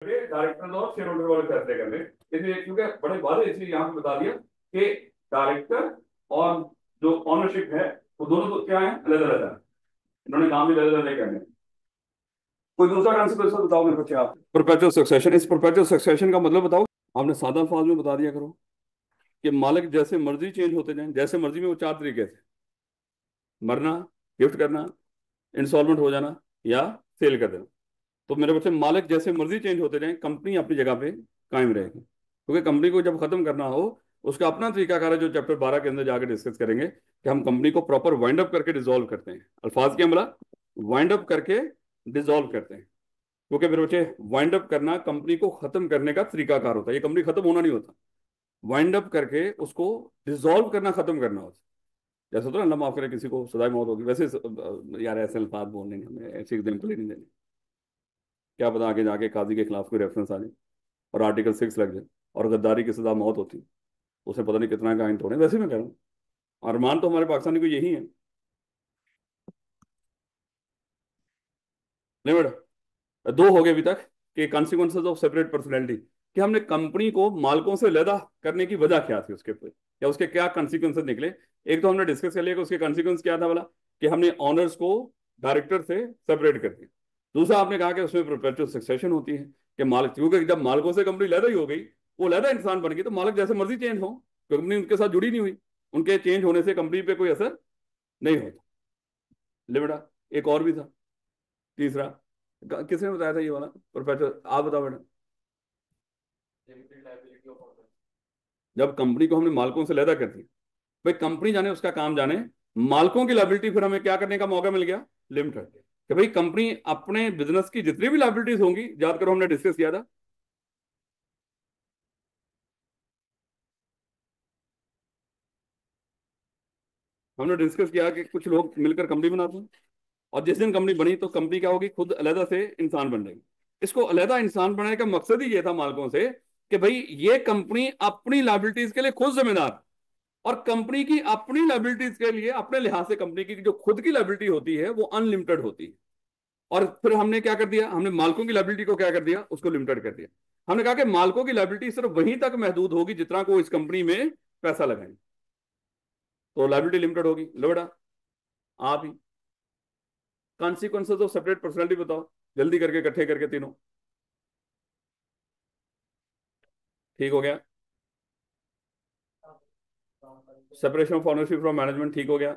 Director और share holder वाले फैसले करने, इसलिए क्योंकि बड़े वादे इसलिए यहाँ पे बता दिया कि डायरेक्टर और जो ऑनरशिप है वो दोनों तो क्या है, अलग अलग है। इन्होंने काम भी अलग अलग करने हैं। कोई दूसरा कॉन्सिक्वेंस बताओ मेरे बच्चे आप। परपेचुअल सक्सेशन, इस परपेचुअल सक्सेशन का मतलब बताओ। आपने सादा अल्फाज में बता दिया करो कि मालिक जैसे मर्जी चेंज होते जाएं, जैसे मर्जी में वो चार तरीके थे: मरना, गिफ्ट करना, इंस्टॉलमेंट हो जाना, या सेल कर देना। तो मेरे बच्चे मालिक जैसे मर्जी चेंज होते रहें, कंपनी अपनी जगह पे कायम रहेगी, क्योंकि कंपनी को जब खत्म करना हो उसका अपना तरीकाकार है, जो चैप्टर 12 के अंदर जाकर डिस्कस करेंगे कि हम कंपनी को प्रॉपर वाइंड अप करके डिसॉल्व करते हैं। अल्फाज के अमला, वाइंड अप करके डिसॉल्व करते हैं। क्योंकि मेरे बच्चे वाइंड अप करना कंपनी को खत्म करने का तरीकाकार होता है, ये कंपनी खत्म होना नहीं होता। वाइंड अप करके उसको डिसॉल्व करना, खत्म करना होता है। जैसे होता है ना, अल्लाह माफ करे किसी को सदाई मौत होगी, वैसे यार ऐसे अल्फाज बोलने नहीं, हमें ऐसे एग्जाम्पल ही नहीं देने। क्या पता आगे जाके काजी के खिलाफ कोई रेफरेंस आ जाए और आर्टिकल 6 लग जाए और गद्दारी की सजा मौत होती, उसे पता नहीं कितना का आइन तोड़े। वैसे मैं कह रहा हूँ अरमान तो हमारे पाकिस्तानी को यही है। नहीं बेटा, दो हो गए अभी तक कि कॉन्सिक्वेंसेज ऑफ सेपरेट पर्सनैलिटी, कि हमने कंपनी को मालिकों से अलहदा करने की वजह क्या थी उसके ऊपर, या उसके क्या कॉन्सिक्वेंसेज निकले। एक तो हमने डिस्कस कर लिया कि उसके कॉन्सिक्वेंस क्या था बोला, कि हमने ऑनर्स को डायरेक्टर से सेपरेट कर दिया। दूसरा आपने कहा कि उसमें परपेचुअल सक्सेशन होती है, कि मालिक, क्योंकि जब मालिकों से कंपनी अलहदा ही हो गई, वो अलहदा इंसान बन गई, तो मालिक जैसे मर्जी चेंज हो, कंपनी उनके साथ जुड़ी नहीं हुई, उनके चेंज होने से कंपनी पे कोई असर नहीं होता। ले बेटा, एक और भी था, तीसरा। किसने बताया था ये वाला? प्रोफेसर आप बताओ बेटा। जब कंपनी को हमने मालिकों से अलहदा कर दिया, भाई कंपनी जाने उसका काम जाने, मालिकों की लायबिलिटी फिर हमें क्या करने का मौका मिल गया? लिमिटेड। कि भाई कंपनी अपने बिजनेस की जितनी भी लायबिलिटीज होंगी, याद करो हमने डिस्कस किया था, हमने डिस्कस किया कि कुछ लोग मिलकर कंपनी बनाते हैं, और जिस दिन कंपनी बनी तो कंपनी क्या होगी, खुद अलहदा से इंसान बन जाएगी। इसको अलहदा इंसान बनाने का मकसद ही ये था मालिकों से, कि भाई ये कंपनी अपनी लायबिलिटीज के लिए खुद जिम्मेदार, और कंपनी की अपनी लायबिलिटीज के लिए अपने लिहाज से कंपनी की जो खुद की लायबिलिटी होती है वो अनलिमिटेड होती है। और फिर हमने क्या कर दिया, हमने मालिकों की लायबिलिटी को क्या कर दिया, उसको लिमिटेड कर दिया। हमने कहा कि मालिकों की लायबिलिटी सिर्फ वहीं तक महदूद होगी जितना को इस कंपनी में पैसा लगाएंगे, तो लायबिलिटी लिमिटेड होगी। लो बेटा, आप ही कॉन्सिक्वेंसेज ऑफ सेपरेट पर्सनैलिटी बताओ, जल्दी करके, इकट्ठे करके तीनों। ठीक हो गया। Separation of ownership from management, ठीक हो गया।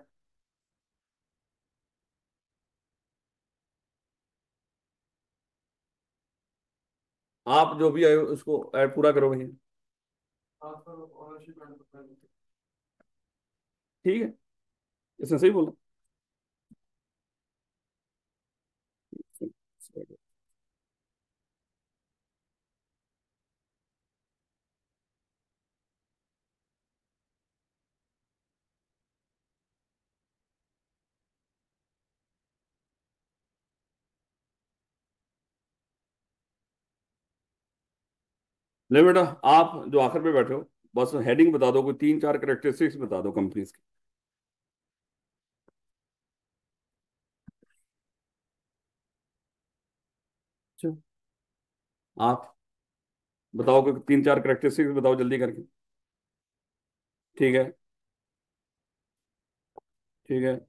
आप जो भी आए उसको ऐड पूरा करो भैया। ठीक है, इसने सही बोला। ले बेटा, आप जो आखिर पे बैठे हो, बस हेडिंग बता दो, कोई तीन चार करेक्टरिस्टिक्स बता दो कंपनीज की। अच्छा, आप बताओ, कोई तीन चार करेक्टरिस्टिक्स बताओ जल्दी करके। ठीक है। ठीक है।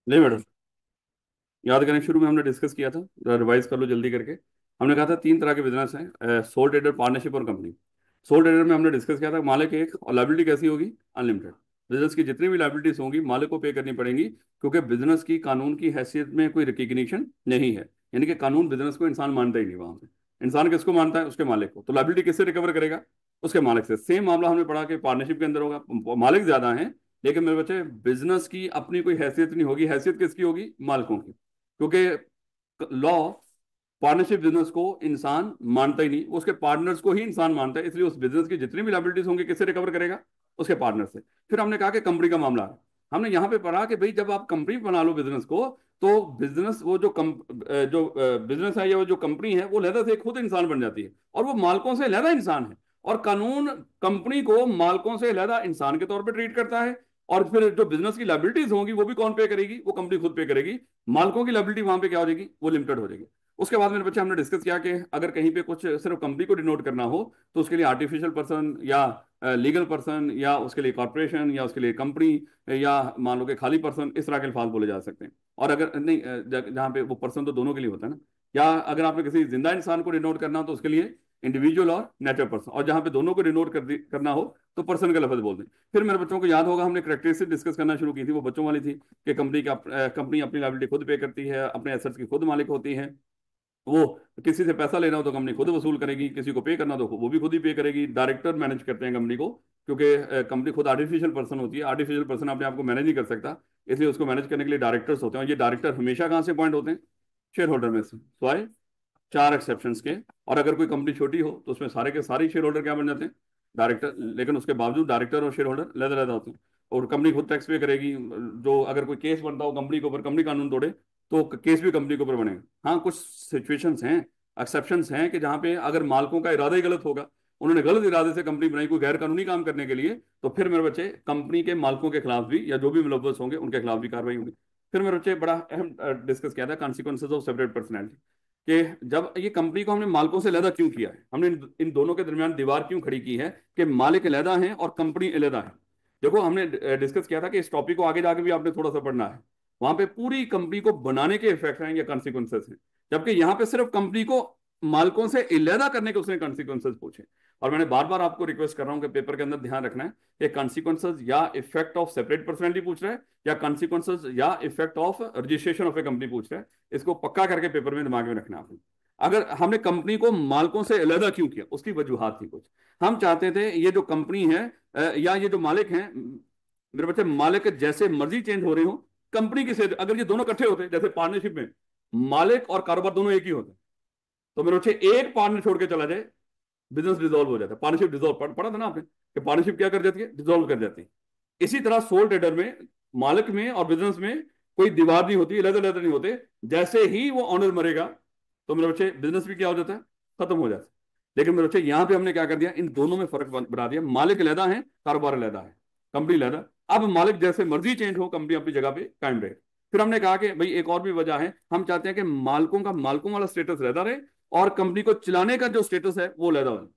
ले मैडम, याद करें, शुरू में हमने डिस्कस किया था, रिवाइज कर लो जल्दी करके। हमने कहा था तीन तरह के बिजनेस हैं: सोल ट्रेडर, पार्टनरशिप और कंपनी। सोल ट्रेडर में हमने डिस्कस किया था मालिक एक, और लाइबिलिटी कैसी होगी? अनलिमिटेड। बिजनेस की जितनी भी लाइबिलिटीज होंगी मालिक को पे करनी पड़ेंगी, क्योंकि बिजनेस की कानून की हैसियत में कोई रिकग्निशन नहीं है। यानी कि कानून बिजनेस को इंसान मानता ही नहीं वहां पे। इंसान किसको मानता है? उसके मालिक को। तो लाइबिलिटी किससे रिकवर करेगा? उसके मालिक से। सेम मामला हमने पढ़ा कि पार्टनरशिप के अंदर होगा, मालिक ज्यादा है, लेकिन मेरे बच्चे बिजनेस की अपनी कोई हैसियत नहीं होगी। हैसियत किसकी होगी? मालिकों की। क्योंकि लॉ पार्टनरशिप बिजनेस को इंसान मानता ही नहीं, वो उसके पार्टनर्स को ही इंसान मानता है, इसलिए उस बिजनेस की जितनी भी लाइबिलिटीज होंगी किससे रिकवर करेगा? उसके पार्टनर से। फिर हमने कहा कि कंपनी का मामला है, हमने यहाँ पे पढ़ा कि भाई जब आप कंपनी बना लो बिजनेस को, तो बिजनेस वो जो बिजनेस है या वो जो कंपनी है वो लहदा से खुद इंसान बन जाती है, और वो मालिकों से लहदा इंसान है। और कानून कंपनी को मालिकों से लहदा इंसान के तौर पे ट्रीट करता है। और फिर जो बिजनेस की लाइबिलिटीज होंगी वो भी कौन पे करेगी? वो कंपनी खुद पे करेगी। मालिकों की लाइबिलिटी वहां पे क्या हो जाएगी? वो लिमिटेड हो जाएगी। उसके बाद मेरे बच्चे हमने डिस्कस किया कि अगर कहीं पे कुछ सिर्फ कंपनी को डिनोट करना हो तो उसके लिए आर्टिफिशियल पर्सन या लीगल पर्सन या उसके लिए कॉर्पोरेशन या उसके लिए कंपनी या मान लो कि खाली पर्सन, इस तरह के अल्फाज बोले जा सकते हैं। और अगर नहीं जहाँ पे वो पर्सन तो दोनों के लिए होता है ना, या अगर आपने किसी जिंदा इंसान को डिनोट करना हो तो उसके लिए इंडिविजुअल और नेचुरल पर्सन, और जहाँ पे दोनों को डिनोट करना हो तो पर्सन का लफ्ज बोल दें। फिर मेरे बच्चों को याद होगा हमने करेक्टरिस्टिक डिस्कस करना शुरू की थी, वो बच्चों वाली थी कि कंपनी अपनी लायबिलिटी खुद पे करती है, अपने एसेट्स की खुद मालिक होती है। वो किसी से पैसा लेना हो तो कंपनी खुद वसूल करेगी, किसी को पे करना तो वो भी खुद ही पे करेगी। डायरेक्टर मैनेज करते हैं कंपनी को, क्योंकि कंपनी खुद आर्टिफिशियल पर्सन होती है। आर्टिफिशियल पर्सन अपने आप को मैनेज नहीं कर सकता, इसलिए उसको मैनेज करने के लिए डायरेक्टर्स होते हैं। और ये डायरेक्टर हमेशा कहाँ से अपॉइंट होते हैं? शेयर होल्डर में से, स्वाय 4 एक्सेप्शंस के। और अगर कोई कंपनी छोटी हो तो उसमें सारे के सारे शेयर होल्डर क्या बन जाते हैं? डायरेक्टर। लेकिन उसके बावजूद डायरेक्टर और शेयर होल्डर अलग अलग होते हैं। और कंपनी खुद टैक्स पे करेगी। जो अगर कोई केस बनता हो कंपनी के ऊपर, कंपनी कानून तोड़े, तो केस भी कंपनी के ऊपर बनेगा। हाँ, कुछ सिचुएशंस हैं, एक्सेप्शंस हैं कि जहाँ पे अगर मालिकों का इरादा ही गलत होगा, उन्होंने गलत इरादे से कंपनी बनाई कोई गैर कानूनी काम करने के लिए, तो फिर मेरे बच्चे कंपनी के मालिकों के खिलाफ भी या जो भी मुलव्वस होंगे उनके खिलाफ भी कार्रवाई होगी। फिर मेरे बच्चे बड़ा अहम डिस्कस किया था कॉन्सिक्वेंसेज ऑफ सेपरेट पर्सनैलिटी, कि जब ये कंपनी को हमने मालिकों से अलहदा क्यों किया है, हमने इन दोनों के दरमियान दीवार क्यों खड़ी की है कि मालिक अलहदा है और कंपनी अलहदा है। देखो हमने डिस्कस किया था कि इस टॉपिक को आगे जाके भी आपने थोड़ा सा पढ़ना है। वहां पे पूरी कंपनी को बनाने के इफेक्ट हैं या कॉन्सिक्वेंसेस हैं, जबकि यहाँ पे सिर्फ कंपनी को मालिकों से अलहदा करने के उसने कॉन्सिक्वेंसेस पूछे। और मैंने बार बार आपको रिक्वेस्ट कर रहा हूं कि पेपर के अंदर ध्यान रखना है कि कॉन्सिक्वेंसेस या इफेक्ट ऑफ सेपरेट पर्सनैलिटी पूछ रहा है, या कॉन्सिक्वेंसेस या effect of registration of A company पूछ रहा है। इसको पक्का करके पेपर में दिमाग में रखना है आपको। अगर हमने कंपनी को मालिकों से अलहदा क्यों किया, उसकी वजूहात थी कुछ। हम चाहते थे ये जो कंपनी है या ये जो मालिक हैं, मेरे बच्चे, मालिक जैसे मर्जी चेंज हो रहे हो, कंपनी की से अगर ये दोनों इकट्ठे होते, जैसे पार्टनरशिप में मालिक और कारोबार दोनों एक ही होते, तो मेरे बच्चे एक पार्टनर छोड़ के चला जाए, बिजनेस डिसॉल्व हो जाता है। पार्टनरशिप डिसॉल्व पढ़ा था ना आपने कि पार्टनरशिप क्या कर जाती है? डिसॉल्व कर जाती है। इसी तरह सोल ट्रेडर में, मालिक में और बिजनेस में कोई दीवार नहीं होती, लेदर लेदर नहीं होते। जैसे ही वो ऑनर मरेगा तो मेरे बच्चे बिजनेस भी क्या हो जाता है? खत्म हो जाता है। लेकिन मेरे बच्चे यहां पे हमने क्या कर दिया, इन दोनों में फर्क बना दिया। मालिक अलहदा है, कारोबार अलहदा है, कंपनी अलहदा। अब मालिक जैसे मर्जी चेंज हो, कंपनी अपनी जगह पे कायम रहे। फिर हमने कहा कि भाई एक और भी वजह है, हम चाहते हैं कि मालिकों वाला स्टेटस रहता रहे और कंपनी को चलाने का जो स्टेटस है वो अलहदा हो।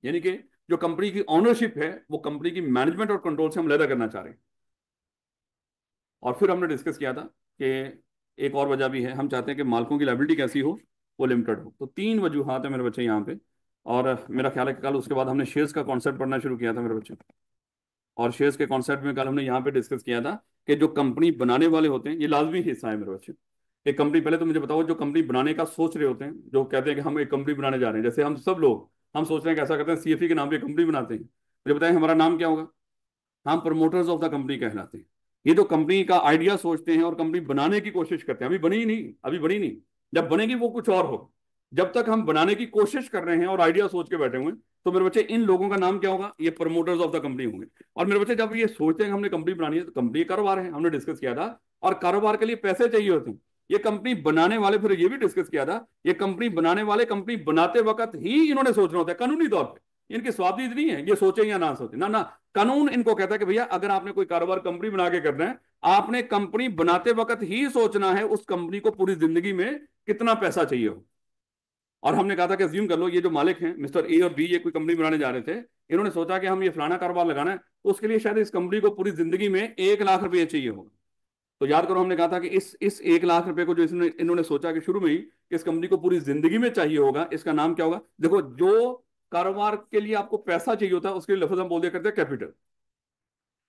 यानी कि जो कंपनी की ओनरशिप है वो कंपनी की मैनेजमेंट और कंट्रोल से हम अलहदा करना चाह रहे हैं। और फिर हमने डिस्कस किया था कि एक और वजह भी है, हम चाहते हैं कि मालिकों की लायबिलिटी कैसी हो? वो लिमिटेड हो। तो 3 वजूहात है मेरे बच्चे यहाँ पे। और मेरा ख्याल है कि कल उसके बाद हमने शेयर्स का कॉन्सेप्ट पढ़ना शुरू किया था मेरे बच्चे। और शेयर्स के कॉन्सेप्ट में कल हमने यहाँ पे डिस्कस किया था कि जो कंपनी बनाने वाले होते हैं, ये लाजमी हिस्सा है मेरे बच्चे। एक कंपनी, पहले तो मुझे बताओ, जो कंपनी बनाने का सोच रहे होते हैं, जो कहते हैं कि हम एक कंपनी बनाने जा रहे हैं, जैसे हम सब लोग हम सोच रहे हैं कि ऐसा करते हैं, सीएफई के नाम पे कंपनी बनाते हैं, मुझे बताएं हमारा नाम क्या होगा? हम प्रमोटर्स ऑफ द कंपनी कहलाते हैं। ये तो कंपनी का आइडिया सोचते हैं और कंपनी बनाने की कोशिश करते हैं। अभी बनी ही नहीं, अभी बनी नहीं। जब बनेगी वो कुछ और हो। जब तक हम बनाने की कोशिश कर रहे हैं और आइडिया सोच के बैठे हुए हैं, तो मेरे बच्चे इन लोगों का नाम क्या होगा? ये प्रमोटर्स ऑफ द कंपनी होंगे। और मेरे बच्चे जब ये सोचते हैं कि हमने कंपनी बनानी है, तो कंपनी कारोबार है, हमने डिस्कस किया था। और कारोबार के लिए पैसे चाहिए होते हैं। ये कंपनी बनाने वाले, फिर ये भी डिस्कस किया था, ये कंपनी बनाने वाले कंपनी बनाते वक्त ही इन्होंने सोचना होता है कानूनी तौर पर। इनकी स्वाधीन नहीं है, ये सोचे या ना सोचे, ना ना। कानून इनको कहता है कि भैया अगर आपने कोई कारोबार कंपनी बना के करना है, आपने कंपनी बनाते वक्त ही सोचना है उस कंपनी को पूरी जिंदगी में कितना पैसा चाहिए हो। और हमने कहा था कि अज्यूम कर लो ये जो मालिक हैं मिस्टर ए और बी, ये कोई कंपनी बनाने जा रहे थे। इन्होंने सोचा कि हम ये फलाना कारोबार लगाना है, तो उसके लिए शायद इस कंपनी को पूरी जिंदगी में 1 लाख रुपये चाहिए होगा। तो याद करो, हमने कहा था कि इस 1 लाख रुपए को जो इन्होंने सोचा कि शुरू में ही कि इस कंपनी को पूरी जिंदगी में चाहिए होगा, इसका नाम क्या होगा? देखो, जो कारोबार के लिए आपको पैसा चाहिए होता है उसके लिए लफ्ज हम बोल दिया करते हैं कैपिटल।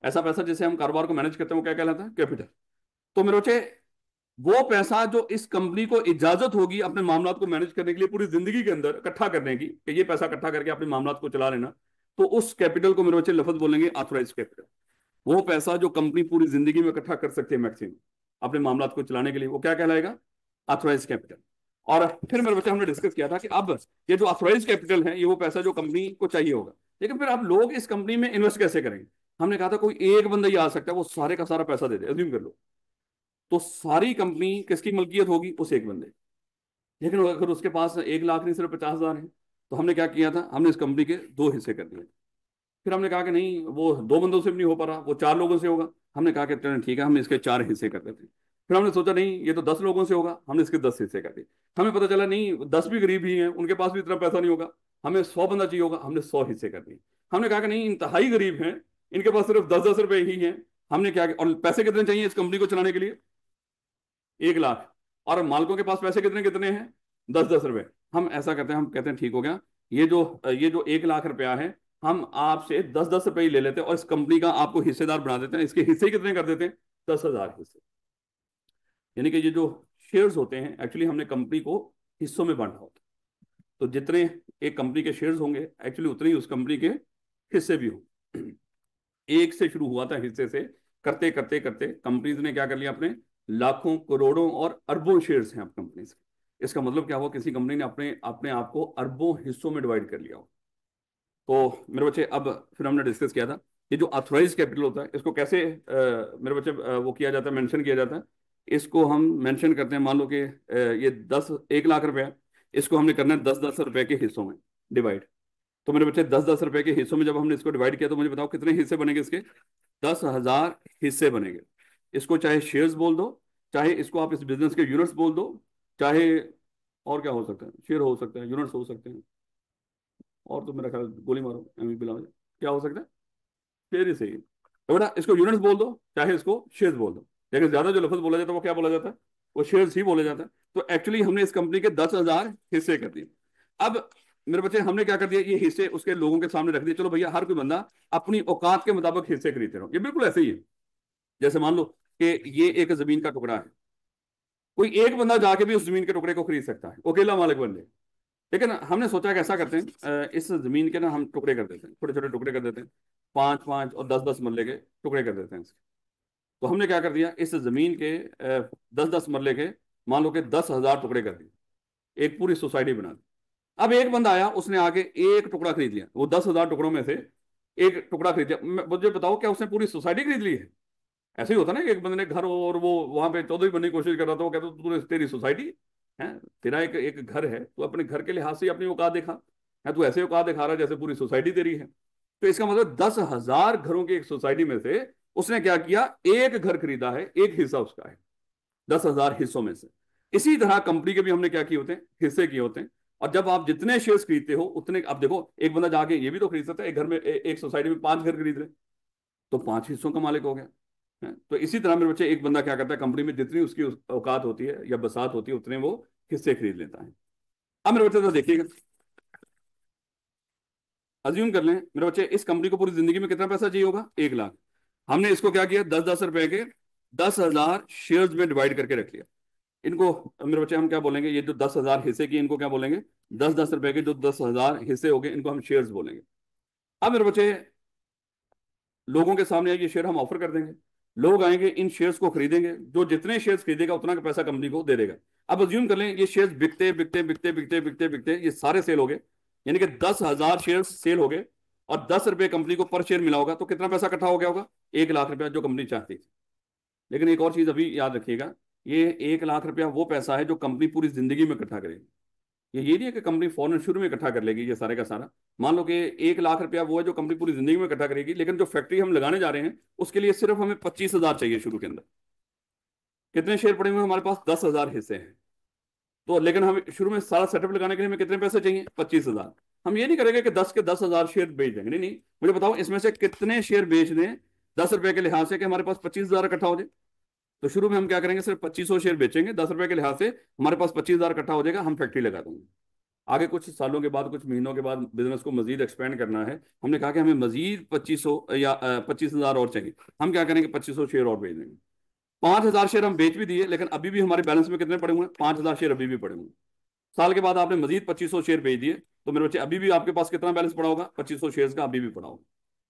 ऐसा पैसा जिसे हम कारोबार को मैनेज करते हैं वो क्या कहलाता है? कैपिटल। तो मेरे बच्चे, वो पैसा जो इस कंपनी को इजाजत होगी अपने मामला को मैनेज करने के लिए पूरी जिंदगी के अंदर इकट्ठा करने की, कि ये पैसा इकट्ठा करके अपने मामला को चला लेना, तो उस कैपिटल को मेरे बच्चे लफ्ज बोलेंगे ऑथराइज कैपिटल। वो पैसा जो कंपनी पूरी जिंदगी में इकट्ठा कर सकती है मैक्सिमम अपने मामला को चलाने के लिए, वो क्या कहलाएगा? Authorise capital. और फिर मेरे बच्चे हमने डिस्कस किया था कि अब ये जो ऑथराइज कैपिटल है, ये वो पैसा जो कंपनी को चाहिए होगा। लेकिन फिर अब लोग इस कंपनी में इन्वेस्ट कैसे करेंगे? हमने कहा था कोई एक बंदा ही आ सकता है, वो सारे का सारा पैसा दे दे, अज्यूम कर लो। तो सारी कंपनी किसकी मलकियत होगी? उस एक बंदे। लेकिन अगर उसके पास 1 लाख नहीं, सिर्फ 50,000 है, तो हमने क्या किया था, हमने इस कंपनी के दो हिस्से कर दिए। फिर हमने कहा कि नहीं, वो दो बंदों से भी नहीं हो पा रहा, वो 4 लोगों से होगा। हमने कहा कि चलो ठीक है, हम इसके 4 हिस्से कर देते हैं। फिर हमने सोचा नहीं, ये तो 10 लोगों से होगा, हमने इसके 10 हिस्से कर दिए। हमें पता चला नहीं, 10 भी गरीब ही हैं, उनके पास भी इतना पैसा नहीं होगा, हमें 100 बंदा चाहिए होगा, हमने 100 हिस्से कर दिए। हमने कहा कि नहीं, इंतहाई गरीब हैं, इनके पास सिर्फ 10-10 रुपए ही हैं। हमने क्या किया, और पैसे कितने चाहिए इस कंपनी को चलाने के लिए? 1 लाख। और मालिकों के पास पैसे कितने कितने हैं? 10-10 रुपए। हम ऐसा करते हैं, हम कहते हैं ठीक हो गया, ये जो 1 लाख रुपया है, हम आपसे 10-10 रुपए ही ले लेते हैं और इस कंपनी का आपको हिस्सेदार बना देते हैं। इसके हिस्से कितने कर देते हैं? 10,000 हिस्से। यानी कि ये जो शेयर्स होते हैं, एक्चुअली हमने कंपनी को हिस्सों में बांटा होता है। तो जितने एक कंपनी के शेयर्स होंगे, एक्चुअली उतने ही उस कंपनी के हिस्से भी होंगे। एक से शुरू हुआ था हिस्से से, करते करते करते कंपनीज ने क्या कर लिया, अपने लाखों करोड़ों और अरबों शेयर्स हैं अब कंपनीज के। इसका मतलब क्या हुआ, किसी कंपनी ने अपने अपने आप को अरबों हिस्सों में डिवाइड कर लिया हो। तो मेरे बच्चे, अब फिर हमने डिस्कस किया था, ये जो ऑथराइज कैपिटल होता है, इसको कैसे मेरे बच्चे वो किया जाता है, मेंशन किया जाता है। इसको हम मेंशन करते हैं, मान लो कि ये 1 लाख रुपया, इसको हमने करना है 10-10 रुपए के हिस्सों में डिवाइड। तो मेरे बच्चे, 10-10 रुपए के हिस्सों में जब हमने इसको डिवाइड किया, तो मुझे बताओ कितने हिस्से बनेंगे इसके? 10,000 हिस्से बनेंगे। इसको चाहे शेयर्स बोल दो, चाहे इसको आप इस बिजनेस के यूनिट्स बोल दो, चाहे और क्या हो सकता है, शेयर हो सकता है, यूनिट्स हो सकते हैं, और तो मेरा ख्याल गोली मारो एमवीपी लाओ, क्या हो सकता है? शेयर ही सही है। तो बेटा, इसको यूनिट्स बोल दो, चाहे इसको शेयर्स बोल दो, लेकिन ज्यादा जो लफ्ज बोला जाता है वो क्या बोला जाता है? वो शेयर्स ही बोला जाता है। तो एक्चुअली हमने इस कंपनी के 10,000 हिस्से कर दिए। अब मेरे बच्चे, हमने क्या कर दिया, ये हिस्से उसके लोगों के सामने रख दिए, चलो भैया हर कोई बंदा अपनी औकात के मुताबिक हिस्से खरीदते रहो। ये बिल्कुल ऐसे ही है, जैसे मान लो कि ये एक जमीन का टुकड़ा है, कोई एक बंदा जाके भी उस जमीन के टुकड़े को खरीद सकता है, अकेला मालिक बन जाए। लेकिन हमने सोचा कि ऐसा करते हैं, इस जमीन के ना हम टुकड़े कर देते हैं, छोटे छोटे टुकड़े कर देते हैं, 5-5 और 10-10 मरले के टुकड़े कर देते हैं इसके। तो हमने क्या कर दिया, इस जमीन के 10-10 मरले के, मान लो कि 10,000 टुकड़े कर दिए, एक पूरी सोसाइटी बना दी। अब एक बंदा आया, उसने आके एक टुकड़ा खरीद लिया, वो 10,000 टुकड़ों में से एक टुकड़ा खरीद लिया। मुझे बताओ, क्या उसने पूरी सोसाइटी खरीद ली है? ऐसे ही होता ना कि एक बंदे ने घर हो और वो वहां पे चौधरी बनने की कोशिश कर रहा था, वो कहता तू, तेरी सोसाइटी है, तेरा एक एक घर है, तू अपने घर के लिहाज से ही अपनी औकात दिखा, है तू ऐसे औकात दिखा रहा है जैसे पूरी सोसाइटी तेरी है। तो इसका मतलब 10,000 घरों की एक सोसाइटी में से उसने क्या किया, एक घर खरीदा है, एक हिस्सा उसका है 10,000 हिस्सों में से। इसी तरह कंपनी के भी हमने क्या किए होते हैं, हिस्से किए होते हैं। और जब आप जितने शेयर्स खरीदते हो उतने, आप देखो एक बंदा जाके ये भी तो खरीद सकता है, एक घर में एक सोसाइटी में 5 घर खरीद ले, तो 5 हिस्सों का मालिक हो गया है। तो इसी तरह मेरे बच्चे, एक बंदा क्या करता है, कंपनी में जितनी उसकी औकात होती है या बसात होती है, उतने वो हिस्से खरीद लेता है। अब मेरे बच्चे तो देखिएगा, अज्यूम कर लें मेरे बच्चे, इस कंपनी को पूरी जिंदगी में कितना पैसा चाहिए होगा? 1 लाख। हमने इसको क्या किया, 10-10 रुपए के 10,000 शेयर्स में डिवाइड करके रख लिया। इनको मेरे बच्चे हम क्या बोलेंगे, ये जो 10,000 हिस्से की, इनको क्या बोलेंगे? 10-10 रुपए के जो 10,000 हिस्से हो गए, इनको हम शेयर्स बोलेंगे। अब मेरे बच्चे, लोगों के सामने ये शेयर हम ऑफर कर देंगे, लोग आएंगे, इन शेयर्स को खरीदेंगे, जो जितने शेयर्स खरीदेगा उतना का पैसा कंपनी को दे देगा। अब अज्यूम कर लें, ये शेयर्स बिकते बिकते बिकते बिकते बिकते बिकते ये सारे सेल हो गए, यानी कि 10,000 शेयर सेल हो गए, और 10 रुपए कंपनी को पर शेयर मिला होगा, तो कितना पैसा इकट्ठा हो गया होगा? 1 लाख रुपया, जो कंपनी चाहती थी। लेकिन एक और चीज अभी याद रखिएगा, ये 1 लाख रुपया वो पैसा है जो कंपनी पूरी जिंदगी में इकट्ठा करेगी। ये नहीं है कि कंपनी फौरन शुरू में इकट्ठा कर लेगी ये सारे का सारा। मान लो कि 1 लाख रुपया वो है जो कंपनी पूरी जिंदगी में इकट्ठा करेगी, लेकिन जो फैक्ट्री हम लगाने जा रहे हैं उसके लिए सिर्फ हमें 25,000 चाहिए शुरू के अंदर। कितने शेयर पड़े हुए हैं हमारे पास? 10,000 हिस्से हैं। तो लेकिन हम शुरू में सारा सेटअप लगाने के लिए हमें कितने पैसे चाहिए? 25,000। हम ये नहीं करेंगे कि 10 के 10,000 शेयर बेच देंगे, नहीं नहीं, मुझे बताओ इसमें से कितने शेयर बेच दें 10 रुपए के लिहाज से कि हमारे पास 25,000 इकट्ठा हो जाए। तो शुरू में हम क्या करेंगे, सिर्फ 2500 शेयर बेचेंगे 10 रुपए के लिहाज से, हमारे पास 25,000 इकट्ठा हो जाएगा, हम फैक्ट्री लगा देंगे। आगे कुछ सालों के बाद, कुछ महीनों के बाद बिजनेस को मजीद एक्सपेंड करना है, हमने कहा कि हमें मजीद 2500 या 25,000 और चाहिए। हम क्या करेंगे, 2500 शेयर और बेच देंगे। 5,000 शेयर हम बेच भी दिए, लेकिन अभी भी हमारे बैलेंस में कितने पड़े हुए हैं? 5,000 शेयर अभी भी पड़े हुए हैं। साल के बाद आपने मजीद 2500 शेयर बेच दिए, तो मेरे बच्चे अभी भी आपके पास कितना बैलेंस पड़ा होगा? 2500 शेयर का अभी भी पड़ा होगा।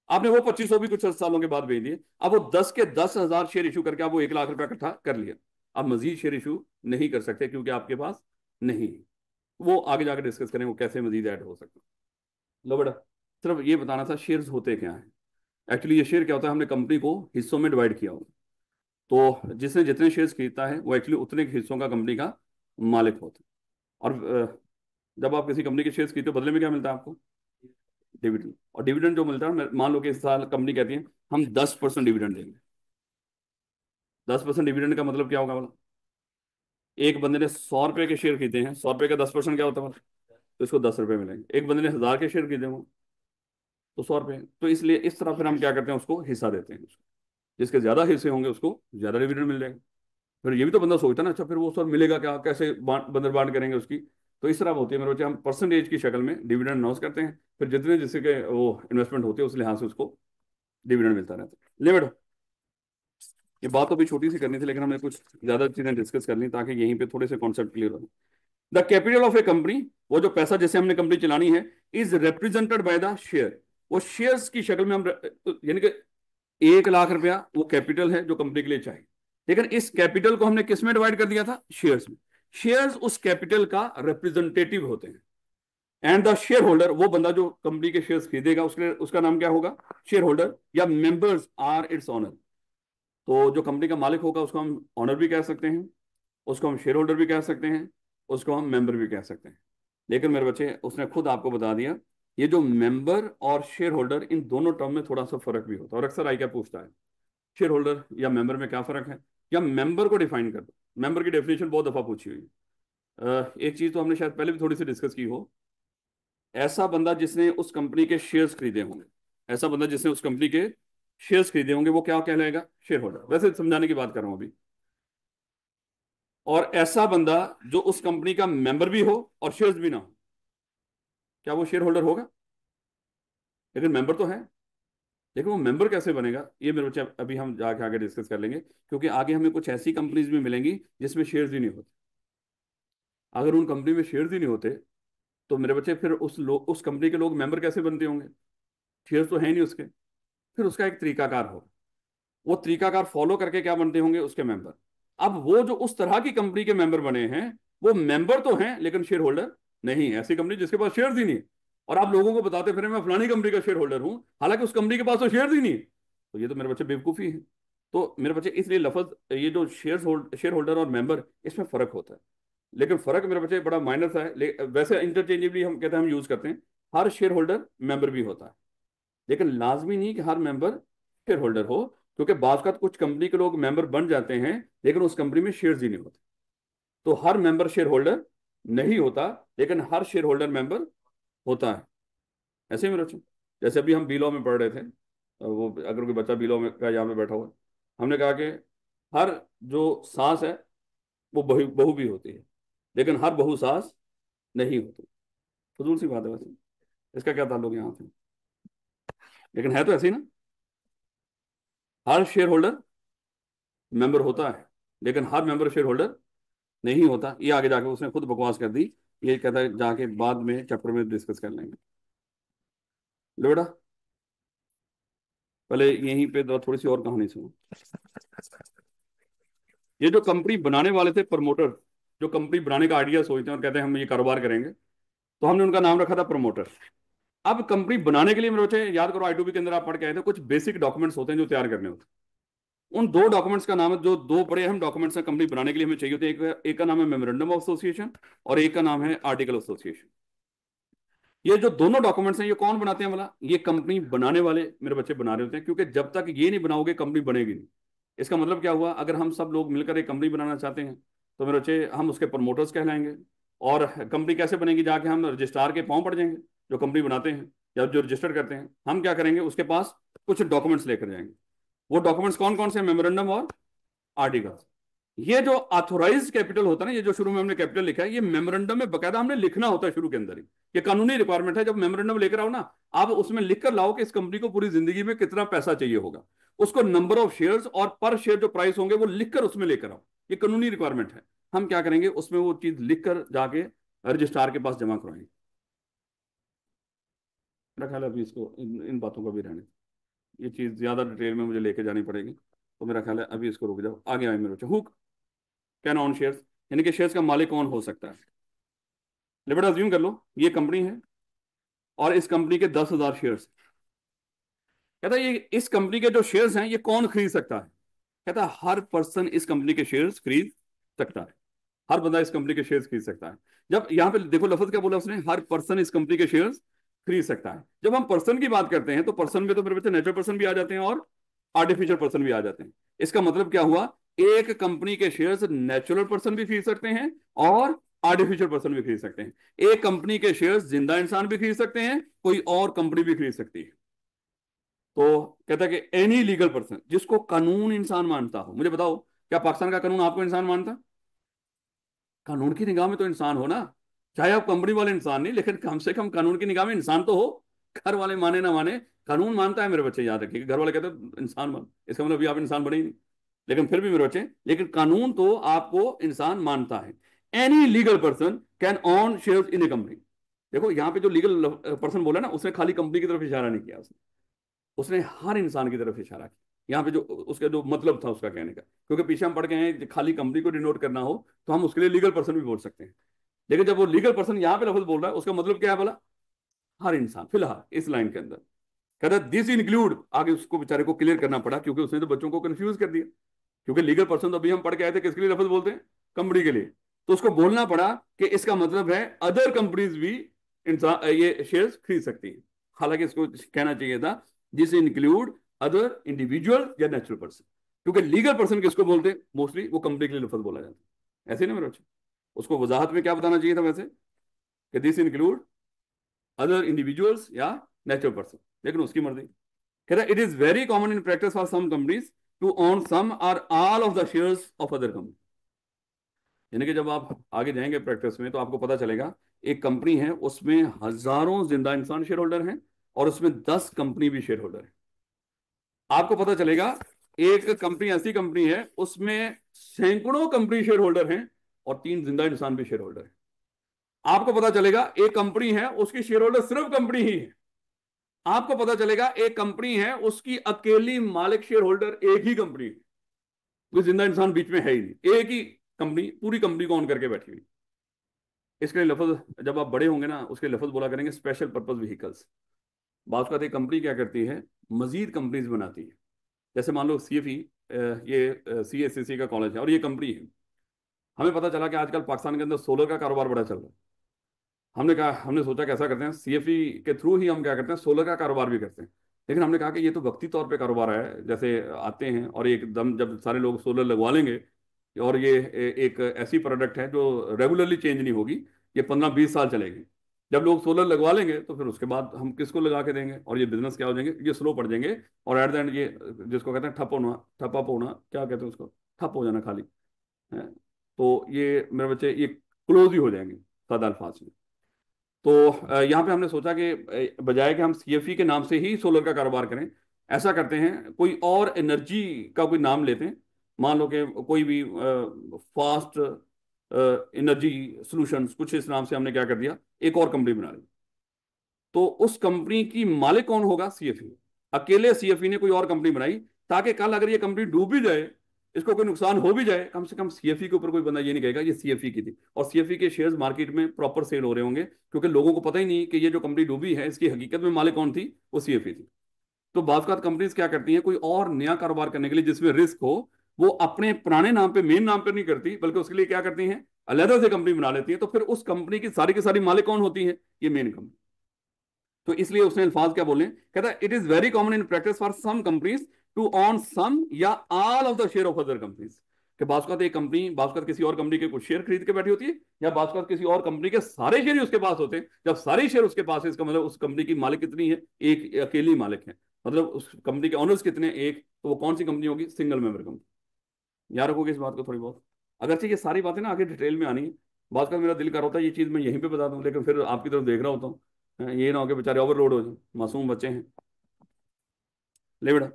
आपने वो 2500 भी कुछ सालों के बाद बेच दिए, अब वो 10 के 10,000 शेयर इशू करके आप वो 1 लाख रुपया इकट्ठा कर लिया। अब मजीद शेयर इशू नहीं कर सकते क्योंकि आपके पास नहीं है। वो आगे जाकर डिस्कस करें वो कैसे मजीद ऐड हो सकते हैं। लो बेटा, सिर्फ ये बताना था शेयर्स होते क्या हैं। एक्चुअली ये शेयर क्या होता है, हमने कंपनी को हिस्सों में डिवाइड किया होगा। तो जिसने जितने शेयर्स खरीदता है वो एक्चुअली उतने हिस्सों का कंपनी का मालिक होता है। और जब आप किसी कंपनी के शेयर्स खरीदते हो, बदले में क्या मिलता है आपको? डिविडेंड। और डिविडेंड जो मिलता है, मान लो कि इस साल कंपनी कहती है हम 10% डिविडेंड देंगे। 10% डिविडेंड का मतलब क्या होगा बोला? एक बंदे ने 100 रुपए के शेयर खरीदे हैं, 100 रुपए का 10% क्या होता है बोला? तो इसको 10 रुपए मिलेंगे। एक बंदे ने 1000 के शेयर खरीदे हों तो 100 रुपए। तो इसलिए इस तरह फिर हम क्या करते हैं, उसको हिस्सा देते हैं। जिसके ज्यादा हिस्से होंगे उसको ज्यादा डिविडेंड मिल जाएगा। फिर ये भी तो बंदा सोचता है ना, अच्छा फिर वो सर मिलेगा क्या, कैसे बंदर बांट करेंगे उसकी। तो इस तरह होती है मेरे बच्चे, हम परसेंटेज की शक्ल में डिविडेंड अनाउंस करते हैं, फिर जितने जिससे के वो इन्वेस्टमेंट होती है उस लिहाज से उसको डिविडेंड मिलता रहता है। ले बेटा, ये बात तो भी छोटी सी करनी थी, लेकिन हमने कुछ ज्यादा चीजें डिस्कस कर ली ताकि यहीं पे थोड़े से कॉन्सेप्ट क्लियर हो। The capital of A company, वो जो पैसा जिससे हमने कंपनी चलानी है, is represented by the share. वो शेयर्स की शक्ल में हम यानी कि 1 लाख रुपया वो कैपिटल है जो कंपनी के लिए चाहिए, लेकिन इस कैपिटल को हमने किस में डिवाइड कर दिया था? शेयर्स में। शेयर्स उस कैपिटल का रिप्रेजेंटेटिव होते हैं। एंड द शेयर होल्डर, वो बंदा जो कंपनी के शेयर्स खरीदेगा, उसके उसका नाम क्या होगा? शेयर होल्डर, या मेंबर्स आर इट्स ऑनर। तो जो कंपनी का मालिक होगा उसको हम ऑनर भी कह सकते हैं, उसको हम शेयर होल्डर भी कह सकते हैं, उसको हम मेंबर भी कह सकते हैं। लेकिन मेरे बच्चे, उसने खुद आपको बता दिया ये जो मेंबर और शेयर होल्डर, इन दोनों टर्म में थोड़ा सा फर्क भी होता है। और अक्सर आई क्या पूछता है, शेयर होल्डर या मेंबर में क्या फर्क है, या मेंबर को डिफाइन कर दो। मेंबर की डेफिनेशन बहुत दफा पूछी हुई है। एक चीज तो हमने शायद पहले भी थोड़ी सी डिस्कस की हो, ऐसा बंदा जिसने उस कंपनी के शेयर्स खरीदे होंगे, ऐसा बंदा जिसने उस कंपनी के शेयर्स खरीदे होंगे, वो क्या कहलाएगा? Share holder. वैसे समझाने की बात कर रहा हूं अभी। और ऐसा बंदा जो उस कंपनी का मेंबर भी हो और शेयर्स भी ना हो, क्या वो शेयर होल्डर होगा? लेकिन मेंबर तो है। लेकिन वो मेंबर कैसे बनेगा, ये मेरे बच्चे अभी हम जाके आगे डिस्कस कर लेंगे, क्योंकि आगे हमें कुछ ऐसी कंपनीज भी मिलेंगी जिसमें शेयर्स ही नहीं होते। अगर उन कंपनी में शेयर्स ही नहीं होते तो मेरे बच्चे फिर उस कंपनी के लोग मेंबर कैसे बनते होंगे? शेयर्स तो है नहीं उसके। फिर उसका एक तरीकाकार होगा, वो तरीकाकार फॉलो करके क्या बनते होंगे उसके मेंबर। अब वो जो उस तरह की कंपनी के मेंबर बने हैं, वो मेंबर तो हैं लेकिन शेयर होल्डर नहीं। ऐसी कंपनी जिसके पास शेयर्स ही नहीं है, और आप लोगों को बताते फिर मैं फलानी कंपनी का शेयर होल्डर हूं, हालांकि उस कंपनी के पास तो शेयर्स ही नहीं है। तो ये तो मेरे बच्चे बेवकूफी है। तो मेरे बच्चे इसलिए लफज, ये जो शेयर होल्डर और मेंबर, इसमें फर्क होता है। लेकिन फर्क मेरे बच्चे बड़ा माइनर सा है, वैसे इंटरचेंजेबली हम कहते हैं, हम यूज करते हैं। हर शेयर होल्डर मेंबर भी होता है, लेकिन लाजमी नहीं कि हर मेंबर शेयर होल्डर हो, क्योंकि बाज़ का कुछ कंपनी के लोग मेंबर बन जाते हैं लेकिन उस कंपनी में शेयर्स ही नहीं होते। तो हर मेंबर शेयर होल्डर नहीं होता, लेकिन हर शेयर होल्डर मेंबर होता है। ऐसे ही मेरे बच्चों, जैसे अभी हम बीलॉ में पढ़ रहे थे, वो अगर कोई बच्चा बीलॉ में का यहाँ पे बैठा हुआ है, हमने कहा कि हर जो सास है वो बहू बहू भी होती है, लेकिन हर बहू सास नहीं होती। फजूल सी बात है वैसे, इसका क्या ताल्लुक है यहाँ से? लेकिन है तो ऐसे ही ना, हर शेयर होल्डर मेंबर होता है लेकिन हर मेंबर शेयर होल्डर नहीं होता। ये आगे जाके उसने खुद बकवास कर दी, ये कहता है जाके बाद में चैप्टर में डिस्कस कर लेंगे। लो बेटा, पहले यहीं पे थोड़ी सी और कहानी सुनो। ये जो कंपनी बनाने वाले थे प्रमोटर, जो कंपनी बनाने का आइडिया सोचते हैं और कहते हैं हम ये कारोबार करेंगे, तो हमने उनका नाम रखा था प्रमोटर। अब कंपनी बनाने के लिए मेरे बच्चे याद करो, आई2बी के अंदर आप पढ़ के आए थे, कुछ बेसिक डॉक्यूमेंट्स होते हैं जो तैयार करने होते हैं। उन दो डॉक्यूमेंट्स का नाम है, जो दो बड़े अहम डॉक्यूमेंट्स हैं कंपनी बनाने के लिए हमें चाहिए होते हैं। एक का नाम है मेमोरेंडम ऑफ एसोसिएशन और एक का नाम है आर्टिकल ऑफ एसोसिएशन। ये जो दोनों डॉक्यूमेंट्स हैं, ये कौन बनाते हैं वाला? ये कंपनी बनाने वाले मेरे बच्चे बना रहे होते हैं, क्योंकि जब तक ये नहीं बनाओगे कंपनी बनेगी नहीं। इसका मतलब क्या हुआ, अगर हम सब लोग मिलकर एक कंपनी बनाना चाहते हैं तो मेरे बच्चे हम उसके प्रमोटर्स कहलाएंगे। और कंपनी कैसे बनेगी, जाके हम रजिस्ट्रार के पांव पड़ जाएंगे जो कंपनी बनाते हैं या जो रजिस्टर करते हैं। हम क्या करेंगे, उसके पास कुछ डॉक्यूमेंट्स लेकर जाएंगे। वो डॉक्यूमेंट्स कौन कौन से? मेमोरेंडम और आर्टिकल। ये जो ऑथोराइज कैपिटल होता है ना, ये जो शुरू में हमने कैपिटल लिखा है, ये मेमोरेंडम में बकायदा हमने लिखना होता है शुरू के अंदर ही। ये कानूनी रिक्वायरमेंट है, जब मेमोरेंडम लेकर आओ ना, आप उसमें लिख कर लाओ कि इस कंपनी को पूरी जिंदगी में कितना पैसा चाहिए होगा, उसको नंबर ऑफ शेयर्स और पर शेयर जो प्राइस होंगे वो लिखकर उसमें लेकर आओ। ये कानूनी रिक्वायरमेंट है। हम क्या करेंगे, उसमें वो चीज लिखकर जाके रजिस्ट्रार के पास जमा करवाएंगे। मेरा ख्याल है अभी इसको इन बातों का भी रहने, ये चीज ज्यादा डिटेल में मुझे लेके जानी पड़ेगी, तो मेरा ख्याल है अभी इसको रुक जाओ, आगे आए मेरे बच्चे। हु कैन ऑन शेयर्स, यानी कि शेयर्स का मालिक कौन हो सकता है? लिमिट अज्यूम कर लो ये कंपनी है और इस कंपनी के 10,000 शेयर्स। कहता है ये इस कंपनी के जो शेयर्स हैं ये कौन खरीद सकता है? कहता है हर पर्सन इस कंपनी के शेयर्स खरीद सकता है। हर बंदा इस कंपनी के शेयर्स खरीद सकता है। जब यहां पे देखो लफ्ज क्या बोला उसने, हर पर्सन इस कंपनी के शेयर्स खरीद सकता है। जब हम पर्सन की बात करते हैं तो पर्सन में तो मेरे बच्चे नेचुरल पर्सन भी आ जाते हैं और आर्टिफिशियल पर्सन भी आ जाते हैं। इसका मतलब क्या हुआ, एक कंपनी के शेयर्स नेचुरल पर्सन भी खरीद सकते हैं और आर्टिफिशियल पर्सन भी खरीद सकते हैं। एक कंपनी के शेयर्स जिंदा इंसान भी खरीद सकते हैं, कोई और कंपनी भी खरीद सकती है। तो कहता है कि एनी लीगल पर्सन, जिसको कानून इंसान मानता हो। मुझे बताओ, क्या पाकिस्तान का कानून आपको इंसान मानता है? कानून की निगाह में तो इंसान हो ना, चाहे आप कंपनी वाले इंसान नहीं, लेकिन कम से कम कानून की निगाह में इंसान तो हो। घर वाले माने ना माने, कानून मानता है मेरे बच्चे, याद रखिएगा। घर वाले कहते हैं इंसान बन, इसका मतलब अभी आप इंसान बने ही नहीं, लेकिन फिर भी मेरे बच्चे, लेकिन कानून तो आपको इंसान मानता है। Any legal person can own shares in A company. देखो यहाँ पे जो लीगल पर्सन बोला ना, उसने खाली कंपनी की तरफ इशारा नहीं किया, उसने हर इंसान की तरफ इशारा किया। यहाँ पे जो उसका जो मतलब था उसका कहने का, क्योंकि पीछे हम पढ़ के हैं खाली कंपनी को डिनोट करना हो तो हम उसके लिए लीगल पर्सन भी बोल सकते हैं। लेकिन जब वो लीगल पर्सन यहाँ पे लफ्ज बोल रहा है, उसका मतलब क्या है बोला? हर इंसान, फिलहाल इस लाइन के अंदर। कहता दिस इंक्लूड, आगे उसको बेचारे को क्लियर करना पड़ा क्योंकि उसने तो बच्चों को कंफ्यूज कर दिया। क्योंकि लीगल पर्सन तो अभी हम पढ़ के आए थे किसके लिए लफ्ज बोलते हैं, कंपनी के लिए। तो उसको बोलना पड़ा कि इसका मतलब है अदर कंपनीज भी इंसान ये शेयर्स खरीद सकती है। हालांकि इसको कहना चाहिए था दिस इंक्लूड अदर इंडिविजुअल या नेचुरल पर्सन, क्योंकि लीगल पर्सन किसको बोलते हैं मोस्टली, वो कंपनी के लिए लफ्ज बोला जाता है। ऐसे ना मेरे बच्चे, उसको वजाहत में क्या बताना चाहिए था वैसे, कि दिस इंक्लूड अदर इंडिविजुअल्स या नेचुरल पर्सन, लेकिन उसकी मर्जी। कह रहा it is very common in practice for some companies to own some और all of the shares of other company. यानी कि जब आप आगे जाएंगे प्रैक्टिस में तो आपको पता चलेगा, एक कंपनी है उसमें हजारों जिंदा इंसान शेयर होल्डर हैं और उसमें 10 कंपनी भी शेयर होल्डर है। आपको पता चलेगा एक कंपनी ऐसी कंपनी है उसमें सैकड़ों कंपनी शेयर होल्डर हैं और 3 जिंदा इंसान भी शेयर होल्डर है। आपको पता चलेगा एक कंपनी है उसकी शेयर होल्डर सिर्फ कंपनी ही है। आपको पता चलेगा एक कंपनी है उसकी अकेली मालिक शेयर होल्डर एक ही कंपनी है, कोई जिंदा इंसान बीच में है ही नहीं, एक ही कंपनी पूरी कंपनी को ऑन करके बैठी हुई। इसके लिए लफ्ज जब आप बड़े होंगे ना, उसके लफ्ज बोला करेंगे स्पेशल पर्पज व्हीकल्स। बात करते कंपनी क्या करती है, मजीद कंपनीज बनाती है। जैसे मान लो CFE, ये CSCC का कॉलेज है और ये कंपनी है। हमें पता चला कि आजकल पाकिस्तान के अंदर सोलर का कारोबार बड़ा चल रहा है। हमने कहा, हमने सोचा कैसा करते हैं, CFE के थ्रू ही हम क्या करते हैं, सोलर का कारोबार भी करते हैं। लेकिन हमने कहा कि ये तो वक्ती तौर पे कारोबार है, जैसे आते हैं और एकदम जब सारे लोग सोलर लगवा लेंगे, और ये एक ऐसी प्रोडक्ट है जो रेगुलरली चेंज नहीं होगी, ये 15-20 साल चलेगी। जब लोग सोलर लगवा लेंगे तो फिर उसके बाद हम किसको लगा के देंगे, और ये बिजनेस क्या हो जाएंगे, ये स्लो पड़ जाएंगे। और एट द एंड ये जिसको कहते हैं ठप होना, ठप अप होना, क्या कहते हैं उसको, ठप हो जाना खाली है। तो ये मेरे बच्चे ये क्लोज ही हो जाएंगे सादा अल्फाज में। तो यहाँ पे हमने सोचा कि बजाय कि हम CFE के नाम से ही सोलर का कारोबार करें, ऐसा करते हैं कोई और एनर्जी का कोई नाम लेते हैं। मान लो कि कोई भी फास्ट एनर्जी सॉल्यूशंस, कुछ इस नाम से हमने क्या कर दिया, एक और कंपनी बना ली। तो उस कंपनी की मालिक कौन होगा, CFE। अकेले CFE ने कोई और कंपनी बनाई, ताकि कल अगर ये कंपनी डूब भी जाए, इसको कोई नुकसान हो भी जाए, कम से कम CFE के ऊपर कोई बंदा ये नहीं कहेगा ये CFE की थी। और CFE के शेयर्स मार्केट में प्रॉपर सेल हो रहे होंगे, क्योंकि लोगों को पता ही नहीं कि ये जो कंपनी डूबी है इसकी हकीकत में मालिक कौन थी, वो CFE थी। तो बाज़ कंपनीज क्या करती हैं, कोई और नया कारोबार करने के लिए जिसमें रिस्क हो, वो अपने पुराने नाम पे, मेन नाम पे नहीं करती, बल्कि उसके लिए क्या करती हैं, अलग से कंपनी बना लेती है। तो फिर उस कंपनी की सारी मालिक कौन होती है, ये मेन कंपनी। तो इसलिए उसने अल्फाज क्या बोले, कहता है it is very common in practice for some companies to own some या all of the share of other companies. कि बाज़ एक कंपनी बाज़ किसी और कंपनी के कुछ शेयर खरीद के बैठी होती है, या बाज़ किसी और कंपनी के सारे शेयर ही उसके पास होते हैं। जब सारे शेयर उसके पास है, इसका मतलब उस कंपनी की मालिक कितनी है, एक अकेली मालिक है। मतलब उस कंपनी के ऑनर्स कितने, एक। तो वो कौन सी कंपनी होगी, सिंगल मेंबर कंपनी। याद रखोगे इस बात को थोड़ी बहुत। अगरचे ये सारी बातें ना आगे डिटेल में आनी है, बात का मेरा दिल कर होता है ये चीज़ मैं यहीं पे बता दूं, लेकिन फिर आपकी तरफ देख रहा होता हूँ, ये ना हो कि बेचारे ओवरलोड हो जाए, मासूम बच्चे हैं। ले बेटा,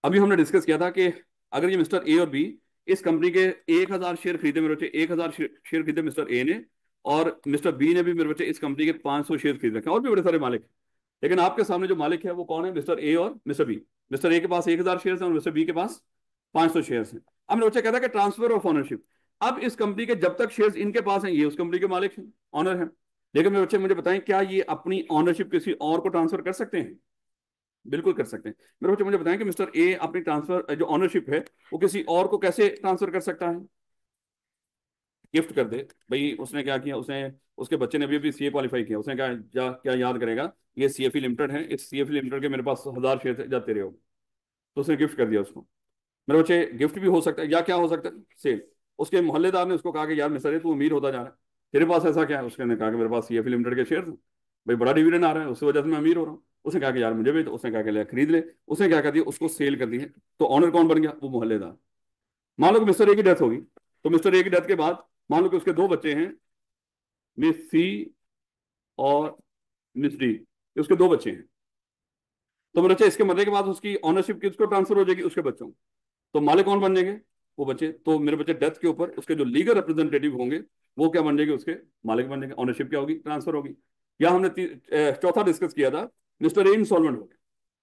अभी हमने डिस्कस किया था कि अगर ये मिस्टर ए और बी इस कंपनी के 1,000 शेयर खरीदे मेरे बच्चे, 1,000 शेयर खरीदे मिस्टर ए ने, और मिस्टर बी ने भी मेरे बच्चे इस कंपनी के 500 शेयर खरीद रखे हैं, और भी बड़े सारे मालिक हैं। लेकिन आपके सामने जो मालिक है वो कौन है, मिस्टर ए और मिस्टर बी। मिस्टर ए के पास 1,000 शेयर हैं और मिस्टर बी के पास 500 शेयर हैं। अब मेरे बच्चा कहता है कि ट्रांसफर ऑफ ऑनरशिप। अब इस कंपनी के जब तक शेयर इनके पास हैं, ये उस कंपनी के मालिक हैं, ऑनर हैं। लेकिन मेरे बच्चे मुझे बताएं, क्या ये अपनी ऑनरशिप किसी और को ट्रांसफर कर सकते हैं? बिल्कुल कर सकते हैं। मेरे बच्चे मुझे बताएं कि मिस्टर ए अपनी ट्रांसफर जो ऑनरशिप है वो किसी और को कैसे ट्रांसफर कर सकता है? गिफ्ट कर दे। भाई उसने क्या किया, उसने उसके बच्चे ने अभी अभी सीए क्वालिफाई किया, उसने क्या क्या याद करेगा, ये सीएफई लिमिटेड है, इस सीएफई लिमिटेड के मेरे पास 1000 शेयर थे, जाते रहे हो। तो उसने गिफ्ट कर दिया उसको। मेरे बच्चे गिफ्ट भी हो सकता है या क्या हो सकता है, सेल। उसके मोहल्लेदार ने उसको कहा कि यार मिस्टर ये तू अमीर होता जा रहा है, तेरे पास ऐसा क्या है? उसने कहा कि मेरे पास सीएफई लिमिटेड के शेयर थे, भाई बड़ा डिविडेंड आ रहा है, उस वजह से मैं अमीर हो रहा हूँ। उसने कहा कि यार मुझे भी, तो उसने कहा कि ले खरीद ले। उसने क्या कर दिया, उसको सेल कर दिया। तो ऑनर कौन बन गया? वो मोहल्लेदार। मान लो कि मिस्टर ए की डेथ होगी, तो मिस्टर ए की डेथ के बाद मान लो कि उसके दो बच्चे हैं, मिस सी और मिस डी, उसके दो बच्चे हैं। तो मेरे बच्चे इसके मरने के बाद उसकी ऑनरशिप किसको ट्रांसफर हो जाएगी? उसके बच्चों को। तो मालिक कौन बन जाएंगे? वो बच्चे। तो मेरे बच्चे डेथ के ऊपर उसके जो लीगल रिप्रेजेंटेटिव होंगे वो क्या बन जाएंगे? उसके मालिक बन जाएंगे। ऑनरशिप क्या होगी? ट्रांसफर होगी। या हमने चौथा डिस्कस किया था, मिस्टर ए इंसॉल्वेंट हो गया।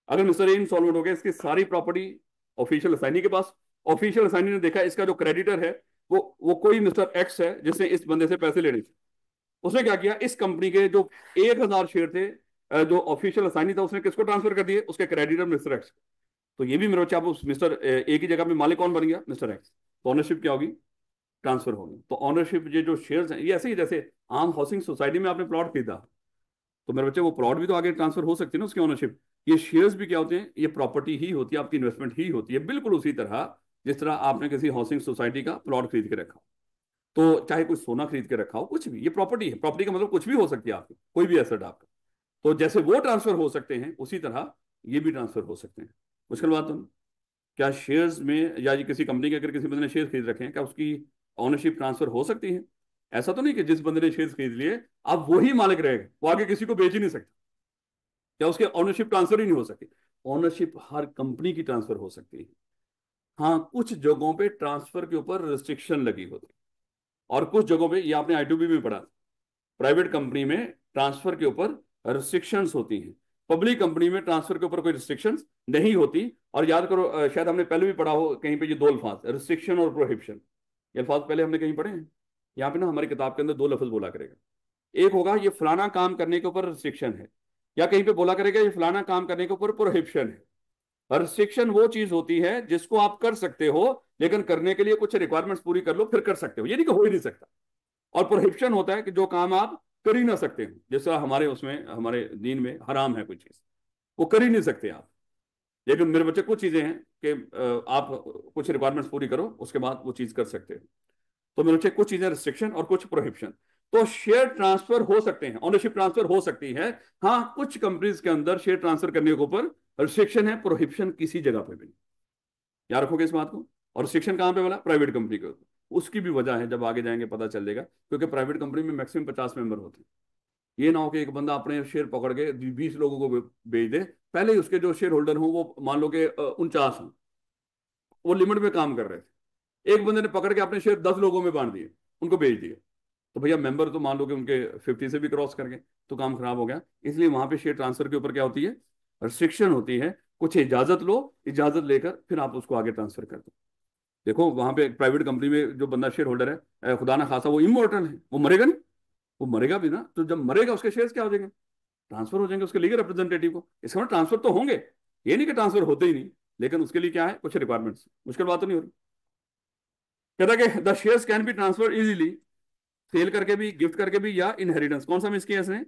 अगर मिस्टर ए इंसॉल्वेंट हो गया, इसकी सारी प्रॉपर्टी ऑफिशियल असाइनी के पास। ऑफिशियल असाइनी ने देखा इसका जो क्रेडिटर है वो कोई मिस्टर एक्स है जिसने इस बंदे से पैसे लेने थे। उसने क्या किया, इस कंपनी के जो 1000 शेयर थे, जो ऑफिशियल असाइनी था, उसने किसको ट्रांसफर कर दिए? उसके क्रेडिटर मिस्टर एक्स। तो ये भी मेरे बच्चे, आप उस मिस्टर ए की जगह पे मालिक कौन बन गया? Mister x. तो ऑनरशिप क्या होगी? ट्रांसफर होगी। तो ऑनरशिप, ये जो शेयर्स हैं, ये ऐसे ही जैसे आम हाउसिंग सोसाइटी में आपने प्लॉट खरीदा, तो मेरे बच्चे वो प्लॉट भी तो आगे ट्रांसफर हो सकती है ना उसकी ऑनरशिप। ये शेयर्स भी क्या होते हैं? ये प्रॉपर्टी ही होती है, आपकी इन्वेस्टमेंट ही होती है, बिल्कुल उसी तरह जिस तरह आपने किसी हाउसिंग सोसाइटी का प्लॉट खरीद के रखा हो। तो चाहे कोई सोना खरीद के रखा हो, कुछ भी, ये प्रॉपर्टी है। प्रॉपर्टी का मतलब कुछ भी हो सकती है आपकी, कोई भी एसेट आपका। तो जैसे वो ट्रांसफर हो सकते हैं, उसी तरह ये भी ट्रांसफर हो सकते हैं। मुश्किल बात तो नहीं। क्या शेयर्स में, या ये किसी कंपनी के अगर किसी बंदे ने शेयर खरीद रखे हैं, क्या उसकी ऑनरशिप ट्रांसफर हो सकती है? ऐसा तो नहीं कि जिस बंदे ने शेयर खरीद लिए अब वही मालिक रहेगा, वो आगे किसी को बेच ही नहीं सकता। क्या उसकी ऑनरशिप ट्रांसफर ही नहीं हो सकती? ऑनरशिप हर कंपनी की ट्रांसफर हो सकती है। हाँ, कुछ जगहों पे ट्रांसफर के ऊपर रिस्ट्रिक्शन लगी होती है, और कुछ जगहों पे, ये आपने आई में पढ़ा, प्राइवेट कंपनी में ट्रांसफर के ऊपर रिस्ट्रिक्शंस होती हैं। पब्लिक कंपनी में ट्रांसफर के ऊपर कोई रिस्ट्रिक्शंस नहीं होती। और याद करो, शायद हमने पहले भी पढ़ा हो कहीं पे, ये दो अल्फाज, रिस्ट्रिक्शन और प्रोहिबिशन, ये अल्फाज पहले हमने कहीं पढ़े हैं। यहाँ पे ना हमारी किताब के अंदर दो लफ्ज बोला करेगा। एक होगा ये फलाना काम करने के ऊपर रिस्ट्रिक्शन है, या कहीं पे बोला करेगा ये फलाना काम करने के ऊपर प्रोहिबिशन है। रिस्ट्रिक्शन वो चीज होती है जिसको आप कर सकते हो, लेकिन करने के लिए कुछ रिक्वायरमेंट्स पूरी कर लो फिर कर सकते हो, ये नहीं कि हो ही नहीं सकता। और प्रोहिबिशन होता है कि जो काम आप कर ही ना सकते हो, जैसा हमारे उसमें, हमारे दीन में हराम है कुछ चीज, वो कर ही नहीं सकते आप। लेकिन मेरे बच्चे कुछ चीजें हैं कि आप कुछ रिक्वायरमेंट्स पूरी करो उसके बाद वो चीज कर सकते हो। तो मेरे बच्चे कुछ चीजें रिस्ट्रिक्शन और कुछ प्रोहिबिशन। तो शेयर ट्रांसफर हो सकते हैं, ऑनरशिप ट्रांसफर हो सकती है। हाँ, कुछ कंपनीज के अंदर शेयर ट्रांसफर करने के ऊपर रिस्ट्रिक्शन है, प्रोहिबिशन किसी जगह पे भी नहीं। याद रखोगे इस बात को। और रिस्ट्रिक्शन कहाँ पे बोला? प्राइवेट कंपनी के ऊपर। उसकी भी वजह है, जब आगे जाएंगे पता चल जाएगा, क्योंकि प्राइवेट कंपनी में मैक्सिमम 50 मेंबर होते हैं। ये ना हो कि एक बंदा अपने शेयर पकड़ के 20 लोगों को बेच दे, पहले ही उसके जो शेयर होल्डर हों वो मान लो कि 49 हों, वो लिमिट में काम कर रहे थे, एक बंदे ने पकड़ के अपने शेयर 10 लोगों में बांट दिए, उनको बेच दिए। तो भैया मेंबर तो मान लो कि उनके 50 से भी क्रॉस कर गए, तो काम खराब हो गया। इसलिए वहां पे शेयर ट्रांसफर के ऊपर क्या होती है? रिस्ट्रिक्शन होती है। कुछ इजाजत लो, इजाजत लेकर फिर आप उसको आगे ट्रांसफर कर दो। देखो वहां पे प्राइवेट कंपनी में जो बंदा शेयर होल्डर है, खुदा ना खासा वो इमोर्टल है, वो मरेगा नहीं। वो मरेगा भी ना, तो जब मरेगा उसके शेयर्स क्या हो जाएंगे? ट्रांसफर हो जाएंगे उसके लीगल रिप्रेजेंटेटिव को। इसका मतलब ट्रांसफर तो होंगे, ये नहीं कि ट्रांसफर होते ही नहीं, लेकिन उसके लिए क्या है, कुछ रिक्वायरमेंट्स। मुश्किल बात तो नहीं हो रही। कहता है कि the shares can be transfer easily, sell करके भी, गिफ्ट करके भी, या इनहेरिटेंस। कौन सा मिस किया इसने?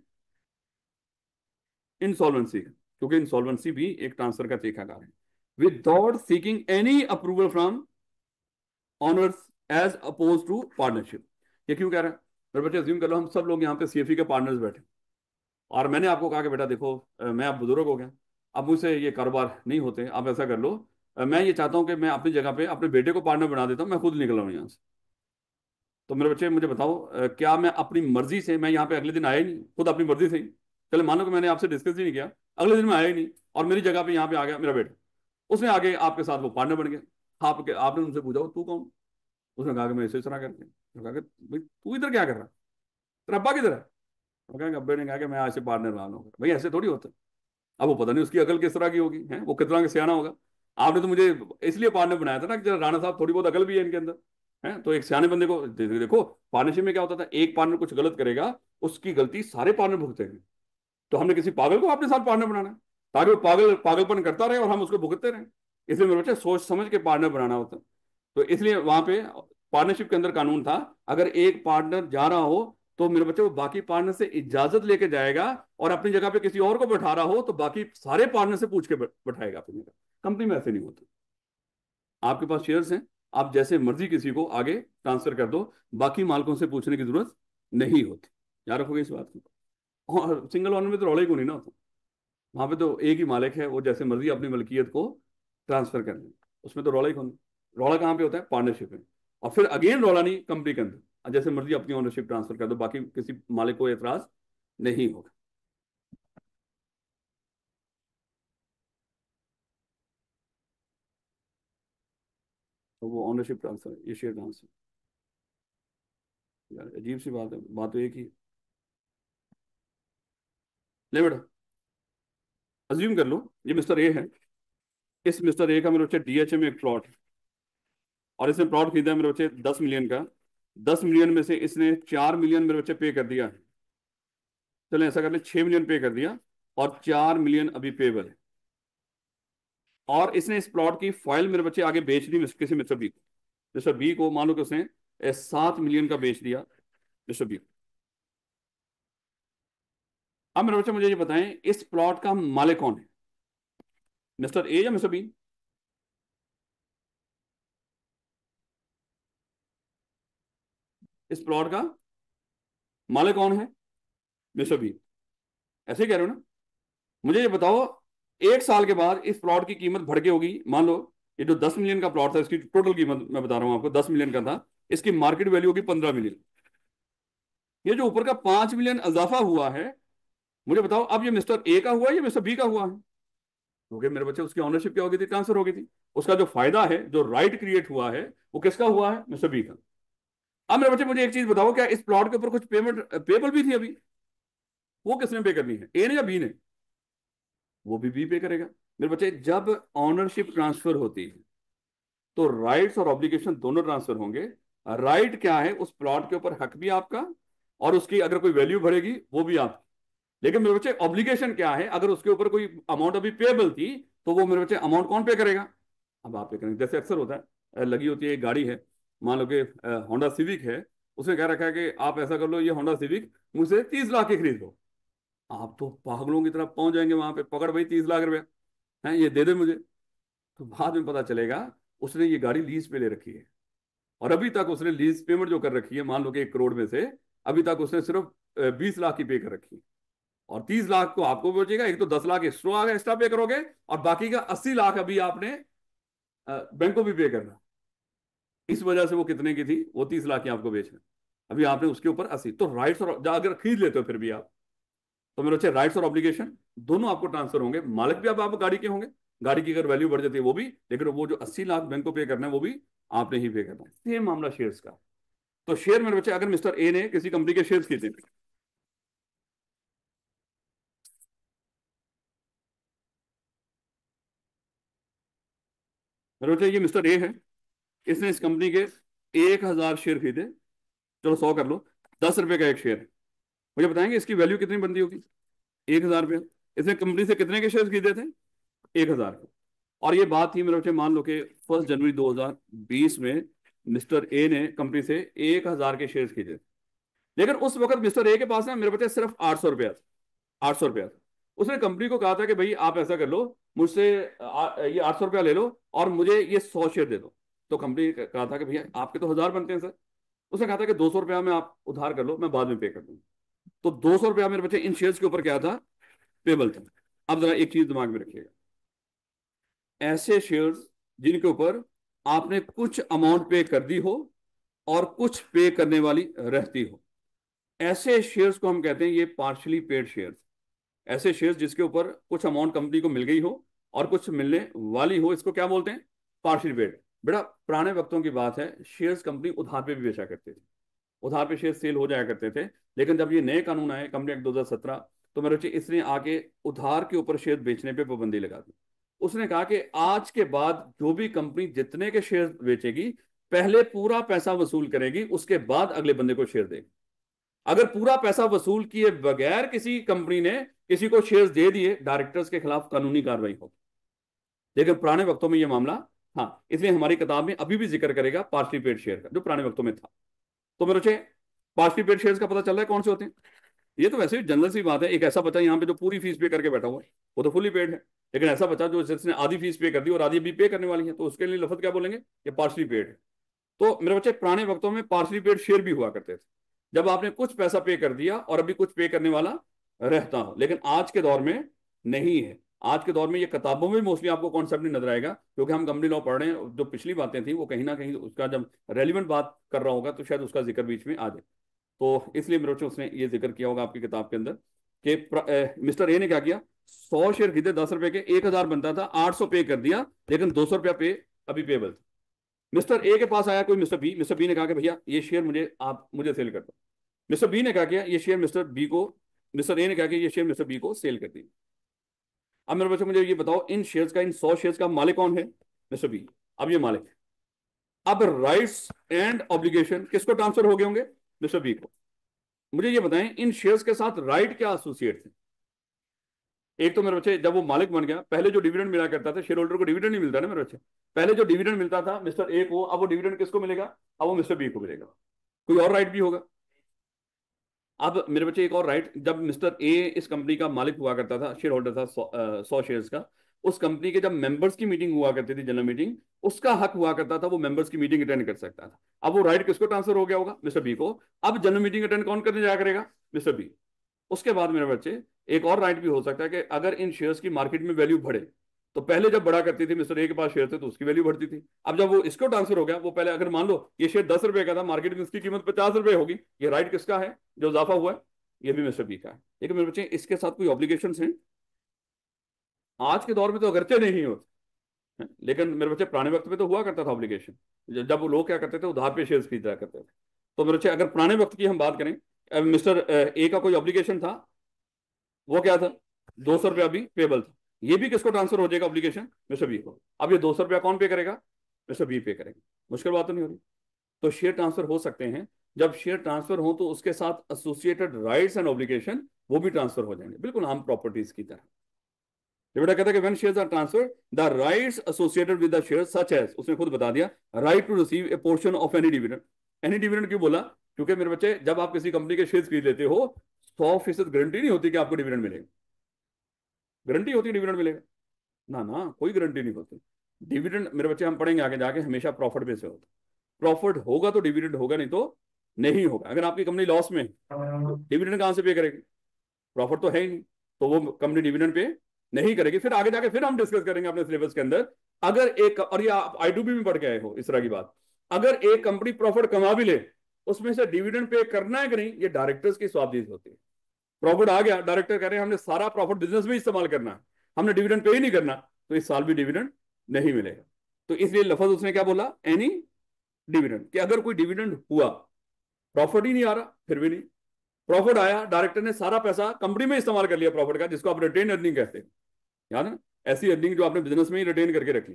इंसॉल्वेंसी, क्योंकि इंसॉल्वेंसी भी एक ट्रांसफर का तरीकाकार है। Without seeking any approval from owners as oppose to partnership. ये क्यों कह रहा है? मेरे बच्चे अज्यूम कर लो हम सब लोग यहाँ पे सीएफई के पार्टनर्स बैठे, और मैंने आपको कहा कि बेटा देखो, मैं अब बुजुर्ग हो गया, अब मुझसे ये कारोबार नहीं होते, आप ऐसा कर लो, मैं ये चाहता हूँ कि मैं अपनी जगह पे अपने बेटे को पार्टनर बना देता हूँ, मैं खुद निकल रहा हूँ यहाँ से। तो मेरे बच्चे मुझे बताओ, क्या मैं अपनी मर्जी से, मैं यहाँ पे अगले दिन आया ही नहीं खुद अपनी मर्जी से ही, चले मानो कि मैंने आपसे डिस्कस ही नहीं किया, अगले दिन मैं आया ही नहीं, और मेरी जगह पे यहाँ पे आ गया मेरा बेटा, उसने आगे आपके साथ वो पार्टनर बन गया। आपने उनसे पूछा तू कौन? उसने कहा कि मैं इसे तरह करके। उसने कहा कि भाई तू इधर क्या कर रहा है, तेरा अब्बा किधर है? वो कहा कि अब्बे ने कहा कि मैं आज से पार्टनर बना लूंगा। भाई ऐसे थोड़ी होता है। अब वो पता नहीं उसकी अकल किस तरह की होगी, है वो कितना सियाना होगा। आपने तो मुझे इसलिए पार्टनर बनाया था ना कि जरा राणा साहब थोड़ी बहुत अकल भी है इनके अंदर, है। तो एक सियाने बंदे को देखो, पार्टनरशिप में क्या होता था, एक पार्टनर कुछ गलत करेगा, उसकी गलती सारे पार्टनर भुगतेंगे। तो हमने किसी पागल को अपने साथ पार्टनर बनाना है? ताकि वो पागलपन करता रहे और हम उसको भुगतते रहे। इसलिए मेरे बच्चे सोच समझ के पार्टनर बनाना होता है। तो इसलिए वहां पे पार्टनरशिप के अंदर कानून था, अगर एक पार्टनर जा रहा हो तो मेरे बच्चे वो बाकी पार्टनर से इजाजत लेके जाएगा, और अपनी जगह पे किसी और को बैठा रहा हो तो बाकी सारे पार्टनर से पूछ के बैठाएगा अपनी जगह। कंपनी में ऐसे नहीं होता। आपके पास शेयर्स हैं, आप जैसे मर्जी किसी को आगे ट्रांसफर कर दो, बाकी मालिकों से पूछने की जरूरत नहीं होती। याद रखोगे इस बात को। और सिंगल ओनर में तो रौला ही को नहीं ना होता। वहां पे तो एक ही मालिक है, वो जैसे मर्जी अपनी मलकियत को ट्रांसफर कर ले, उसमें तो रौला ही कौन। रौला कहाँ पे होता है? पार्टनरशिप में। और फिर अगेन रौला नहीं कंपनी के अंदर, जैसे मर्जी अपनी ओनरशिप ट्रांसफर कर दो, बाकी किसी मालिक को एतराज नहीं होगा। तो वो ओनरशिप ट्रांसफर, ये शेयर ट्रांसफर, यार अजीब सी बात है, बात तो एक ही है। ले बेटा, अज्यूम कर लो ये मिस्टर ए है। इस मिस्टर ए का मेरे बच्चे डीएचए में एक प्लॉट है, और इसने प्लॉट खरीदा है मेरे बच्चे 10 मिलियन का। 10 मिलियन में से इसने 4 मिलियन मेरे बच्चे पे कर दिया है। चलो ऐसा कर ले, 6 मिलियन पे कर दिया, और 4 मिलियन अभी पेबल है। और इसने इस प्लॉट की फाइल मेरे बच्चे आगे बेच दी किसी मिस्टर बी को। मिस्टर बी को मान लो कि उसने 7 मिलियन का बेच दिया मिस्टर बी को। अब मेरे बच्चे मुझे ये बताएं, इस प्लॉट का मालिक कौन है, मिस्टर ए या मिस्टर बी? इस प्लॉट का मालिक कौन है? Mister B. ऐसे कह रहे हो ना? मुझे ये बताओ, 1 साल के बाद इस प्लॉट की कीमत बढ़ के होगी, मान लो ये जो 10 मिलियन का प्लॉट था, इसकी टोटल कीमत मैं बता रहा हूं आपको, 10 मिलियन का था, इसकी मार्केट वैल्यू होगी 15 मिलियन। ये जो ऊपर का 5 मिलियन इजाफा हुआ है, मुझे बताओ अब ये मिस्टर ए का हुआ है या मिस्टर बी का हुआ है? क्योंकि मेरे बच्चे उसकी ऑनरशिप क्या हो गई थी, ट्रांसफर हो गई थी। उसका जो फायदा है, जो राइट क्रिएट हुआ है, वो किसका हुआ है? मिस्टर बी का। अब मेरे बच्चे मुझे एक चीज बताओ, क्या इस प्लॉट के ऊपर कुछ पेमेंट पेबल भी थी अभी? वो किसने पे करनी है, ए ने या बी ने? वो भी बी पे करेगा। मेरे बच्चे जब ऑनरशिप ट्रांसफर होती है तो राइट्स और ऑब्लिगेशन दोनों ट्रांसफर होंगे। राइट क्या है? उस प्लॉट के ऊपर हक भी आपका, और उसकी अगर कोई वैल्यू बढ़ेगी वो भी आपकी। लेकिन मेरे बच्चे ऑब्लिगेशन क्या है? अगर उसके ऊपर कोई अमाउंट अभी पेबल थी तो वो मेरे बच्चे अमाउंट कौन पे करेगा? अब आप पे करेंगे। जैसे अक्सर होता है, लगी होती है एक गाड़ी है, मान लो कि होंडा सिविक है, उसने कह रखा है कि आप ऐसा कर लो, ये होंडा सिविक मुझसे 30 लाख की खरीद लो। आप तो पागलों की तरफ पहुंच जाएंगे वहां पे, पकड़ भाई 30 लाख रुपए हैं, ये दे दे मुझे। तो बाद में पता चलेगा उसने ये गाड़ी लीज पे ले रखी है, और अभी तक उसने लीज पेमेंट जो कर रखी है, मान लो कि 1 करोड़ में से अभी तक उसने सिर्फ 20 लाख की पे कर रखी है। और 30 लाख को आपको बचेगा, एक तो 10 लाख एक्स्ट्रा पे करोगे, और बाकी का 80 लाख अभी आपने बैंक को भी पे करना। इस वजह से वो कितने की थी, वो 30 लाख की आपको बेचना, अभी आपने उसके ऊपर 80। तो राइट्स और अगर खरीद लेते हो फिर भी आप, तो मेरे अच्छे राइट्स और ऑब्लिगेशन दोनों आपको ट्रांसफर होंगे। मालिक भी अब आप गाड़ी के होंगे, गाड़ी की अगर वैल्यू बढ़ जाती है वो भी, लेकिन वो जो 80 लाख बैंक को पे करना है वो भी आपने ही पे करना है। सेम मामला शेयर्स का। तो शेयर मेरे बच्चे, अगर मिस्टर ए ने किसी कंपनी के शेयर खरीदे, मेरे बच्चे ये मिस्टर ए है, इसने इस कंपनी के 1,000 शेयर खरीदे, चलो 100 कर लो, 10 रुपए का एक शेयर है। मुझे बताएंगे इसकी वैल्यू कितनी बनती होगी? 1,000 रुपये। इसने कंपनी से कितने के शेयर खरीदे थे? 1,000 के। और ये बात थी मेरे बच्चे, मान लो कि 1 जनवरी 2020 में मिस्टर ए ने कंपनी से 1,000 के शेयर खरीदे। लेकिन उस वक्त मिस्टर ए के पास ना मेरे बच्चे सिर्फ 800 रुपया था। 800 रुपया था। उसने कंपनी को कहा था कि भाई आप ऐसा कर लो, मुझसे ये 800 रुपया ले लो और मुझे ये 100 शेयर दे दो। तो कंपनी ने कहा था कि भैया आपके तो 1,000 बनते हैं सर। उसने कहा था कि 200 रुपया में आप उधार कर लो, मैं बाद में पे कर दूंगा। तो 200 रुपया मेरे बच्चे इन शेयर्स के ऊपर क्या था? पेबल था। अब जरा एक चीज दिमाग में रखिएगा, ऐसे शेयर्स जिनके ऊपर आपने कुछ अमाउंट पे कर दी हो और कुछ पे करने वाली रहती हो, ऐसे शेयर्स को हम कहते हैं ये पार्शली पेड शेयर्स। ऐसे शेयर्स जिसके ऊपर कुछ अमाउंट कंपनी को मिल गई हो और कुछ मिलने वाली हो, इसको क्या बोलते हैं? Partially paid. बेटा पुराने वक्तों की बात है, शेयर्स कंपनी उधार पे भी बेचा करते थे, उधार पे शेयर सेल हो जाया करते थे। लेकिन जब ये नए कानून आए, कंपनी एक्ट 2017, तो मेरे बच्चे इसने आके उधार के ऊपर शेयर बेचने पे पाबंदी लगा दी। उसने कहा कि आज के बाद जो भी कंपनी जितने के शेयर बेचेगी, पहले पूरा पैसा वसूल करेगी, उसके बाद अगले बंदे को शेयर देगी। अगर पूरा पैसा वसूल किए बगैर किसी कंपनी ने किसी को शेयर्स दे दिए, डायरेक्टर्स के खिलाफ कानूनी कार्रवाई होगी। लेकिन पुराने वक्तों में यह मामला, हाँ, इसलिए हमारी किताब में अभी भी जिक्र करेगा पार्शली पेड शेयर का, जो पुराने वक्तों में था। तो मेरे बच्चे, पार्शली पेड शेयर्स का पता चल रहा है कौन से होते हैं। ये तो वैसे ही जनरल सी बात है। एक ऐसा बच्चा यहाँ पे जो पूरी फीस पे करके बैठा हुआ है, वो तो फुली पेड है। लेकिन ऐसा बच्चा जो जिसने आधी फीस पे कर दी और आधी भी पे करने वाली है, तो उसके लिए लफ्ज क्या बोलेंगे, ये पार्शली पेड है। तो मेरे बच्चे, पुराने वक्तों में पार्शली पेड शेयर भी हुआ करते थे, जब आपने कुछ पैसा पे कर दिया और अभी कुछ पे करने वाला रहता हो। लेकिन आज के दौर में नहीं है। आज के दौर में ये किताबों में मोस्टली आपको कॉन्सेप्ट नहीं नजर आएगा, क्योंकि हम कंपनी लॉ पढ़ रहे हैं। जो पिछली बातें थी वो कहीं ना कहीं उसका जब रेलिवेंट बात कर रहा होगा तो शायद उसका जिक्र बीच में आ जाए। तो इसलिए मेरे बच्चे उसने ये जिक्र किया होगा आपकी किताब के अंदर कि मिस्टर ए ने क्या किया, 100 शेयर खरीदे 10 रुपए के, 1000 बनता था, 800 पे कर दिया, लेकिन 200 रुपया पे अभी पेबल था। मिस्टर ए के पास आया कोई मिस्टर बी, मिस्टर बी ने कहा कि भैया ये शेयर मुझे सेल कर दो। मिस्टर बी ने कहा किया, ये शेयर मिस्टर बी को, मिस्टर ए ने कहा कि ये शेयर मिस्टर बी को सेल कर दी। अब मेरे बच्चों मुझे ये बताओ, इन शेयर्स का, इन 100 शेयर्स का मालिक कौन है, मिस्टर बी। अब ये मालिक है। अब राइट्स एंड ऑब्लिगेशन किसको ट्रांसफर हो गए होंगे, मिस्टर बी को। मुझे ये बताएं, इन शेयर्स के साथ राइट क्या एसोसिएट थे। एक तो मेरे बच्चे, जब वो मालिक बन गया, पहले जो डिविडेंड मिला करता था, शेयर होल्डर को डिविडेंड नहीं मिलता ना मेरे बच्चे। पहले जो डिविडेंड मिलता था मिस्टर ए को, अब वो डिविडेंड किसको मिलेगा, अब वो मिस्टर बी को मिलेगा। कोई और राइट भी होगा। अब मेरे बच्चे, एक और राइट, जब मिस्टर ए इस कंपनी का मालिक हुआ करता था, शेयर होल्डर था 100 शेयर्स का, उस कंपनी के जब मेंबर्स की मीटिंग हुआ करती थी, जनरल मीटिंग, उसका हक हुआ करता था, वो मेंबर्स की मीटिंग अटेंड कर सकता था। अब वो राइट किसको ट्रांसफर हो गया होगा, मिस्टर बी को। अब जनरल मीटिंग अटेंड कौन करने जाया करेगा, मिस्टर बी। उसके बाद मेरे बच्चे, एक और राइट भी हो सकता है कि अगर इन शेयर्स की मार्केट में वैल्यू बढ़े, तो पहले जब बढ़ा करती थी, मिस्टर ए के पास शेयर थे तो उसकी वैल्यू बढ़ती थी। अब जब वो इसको ट्रांसफर हो गया, वो पहले अगर मान लो ये शेयर 10 रुपए का था, मार्केट में इसकी कीमत 50 रुपए होगी, ये राइट किसका है जो इजाफा हुआ है, ये भी मिस्टर बी का है। लेकिन मेरे बच्चे, इसके साथ कोई ऑब्लिगेशन हैं। आज के दौर में तो अगरचे नहीं होते हैं, लेकिन मेरे बच्चे पुराने वक्त में तो हुआ करता था ऑब्लिगेशन। जब वो लोग क्या करते थे, उधार पे शेयर खरीदा करते थे। तो मेरे बच्चे, अगर पुराने वक्त की हम बात करें, मिस्टर ए का कोई ऑब्लिगेशन था, वो क्या था, 200 रुपया भी पेबल था। ये भी किसको ट्रांसफर हो जाएगा ऑब्लिगेशन, मिस्टर बी को। अब ये 200 रुपया कौन पे करेगा, मिस्टर बी पे करेगा। मुश्किल बात तो नहीं हो रही। तो शेयर ट्रांसफर हो सकते हैं। जब शेयर ट्रांसफर हो तो उसके साथ एसोसिएटेड राइट्स एंड ऑब्लिगेशन वो भी ट्रांसफर हो जाएंगे, बिल्कुल आम प्रॉपर्टीज की तरह। ये बेटा कहता है कि when shares are transferred, the rights associated with the share such as, उसने खुद बता दिया, right to receive a portion of any dividend. Any dividend क्यों बोला, क्योंकि मेरे बच्चे, जब आप किसी कंपनी के शेयर खरीद लेते हो, 100% गारंटी नहीं होती कि आपको डिविडेंड मिलेगा। गारंटी होती है डिविडेंड मिलेगा, ना ना, कोई गारंटी नहीं होती। डिविडेंड मेरे बच्चे, हम पढ़ेंगे आगे जाके, हमेशा प्रॉफिट पे से होता। प्रॉफिट होगा तो डिविडेंड होगा, नहीं तो नहीं होगा। अगर आपकी कंपनी लॉस में है, तो डिविडेंड कहां से पे करेगी, प्रॉफिट तो है ही नहीं, तो वो कंपनी डिविडेंड पे नहीं करेगी। फिर आगे जाके फिर हम डिस्कस करेंगे अपने सिलेबस के अंदर, अगर एक, और ये आप आई2बी में पढ़ के आए हो इस तरह की बात, अगर एक कंपनी प्रॉफिट कमा भी ले, उसमें से डिविडेंड पे करना है कि नहीं, ये डायरेक्टर्स की स्वाधीन होती है। प्रॉफिट आ गया, डायरेक्टर कह रहे हैं हमने सारा प्रॉफिट बिजनेस में इस्तेमाल करना है, हमने डिविडेंड पे ही नहीं करना, तो इस साल भी डिविडेंड नहीं मिलेगा। तो इसलिए लफज उसने क्या बोला, एनी डिविडेंड, कि अगर कोई डिविडेंड हुआ, प्रॉफिट ही नहीं आ रहा फिर भी नहीं, प्रॉफिट आया, डायरेक्टर ने सारा पैसा कंपनी में इस्तेमाल कर लिया प्रॉफिट का, जिसको आप रिटेन अर्निंग कहते हैं, याद है ना, ऐसी अर्निंग जो आपने बिजनेस में ही रिटेन करके रखी।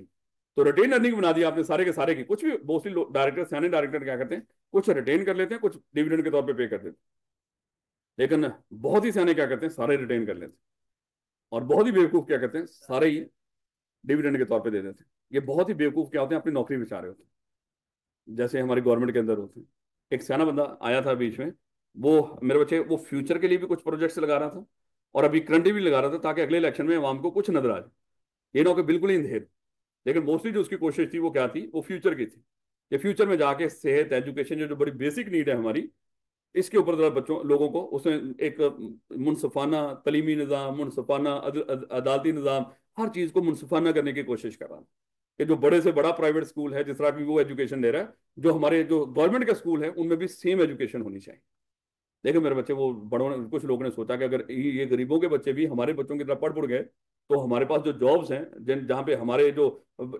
तो रिटेन अर्निंग बना दिया आपने सारे के सारे की। कुछ भी मोस्टली डायरेक्टर, सियाने डायरेक्टर क्या करते हैं, कुछ रिटेन कर लेते हैं, कुछ डिविडेंड के तौर पे कर देते हैं। लेकिन बहुत ही सियाने क्या करते हैं, सारे रिटेन कर लेते हैं। और बहुत ही बेवकूफ क्या करते हैं, सारे ही डिविडेंड के तौर पे दे देते हैं। ये बहुत ही बेवकूफ क्या होते हैं, अपनी नौकरी बेचा रहे होते हैं, जैसे हमारी गवर्नमेंट के अंदर होते हैं। एक सियाना बंदा आया था बीच में, वो मेरे बच्चे, वो फ्यूचर के लिए भी कुछ प्रोजेक्ट्स लगा रहा था, और अभी करंट भी लगा रहा था, ताकि अगले इलेक्शन में आवाम को कुछ नजर आ जाए। ये ना हो कि बिल्कुल ही अंधेर। लेकिन मोस्टली जो उसकी कोशिश थी वो क्या थी, वो फ्यूचर की थी, कि फ्यूचर में जाके सेहत, एजुकेशन, जो जो बड़ी बेसिक नीड है हमारी, इसके ऊपर जरा बच्चों लोगों को, उसने एक मुनसफाना तलीमी निज़ाम, मुनसफाना अदालती निज़ाम, हर चीज़ को मुनसफाना करने की कोशिश कर रहा है। कि जो बड़े से बड़ा प्राइवेट स्कूल है, जिस तरह की वो एजुकेशन दे रहा है, जो हमारे जो गवर्नमेंट के स्कूल है उनमें भी सेम एजुकेशन होनी चाहिए। देखो मेरे बच्चे, वो बड़ों ने, कुछ लोगों ने सोचा कि अगर ये गरीबों के बच्चे भी हमारे बच्चों की तरह पढ़ गए, तो हमारे पास जो जॉब्स हैं, जहाँ पे हमारे जो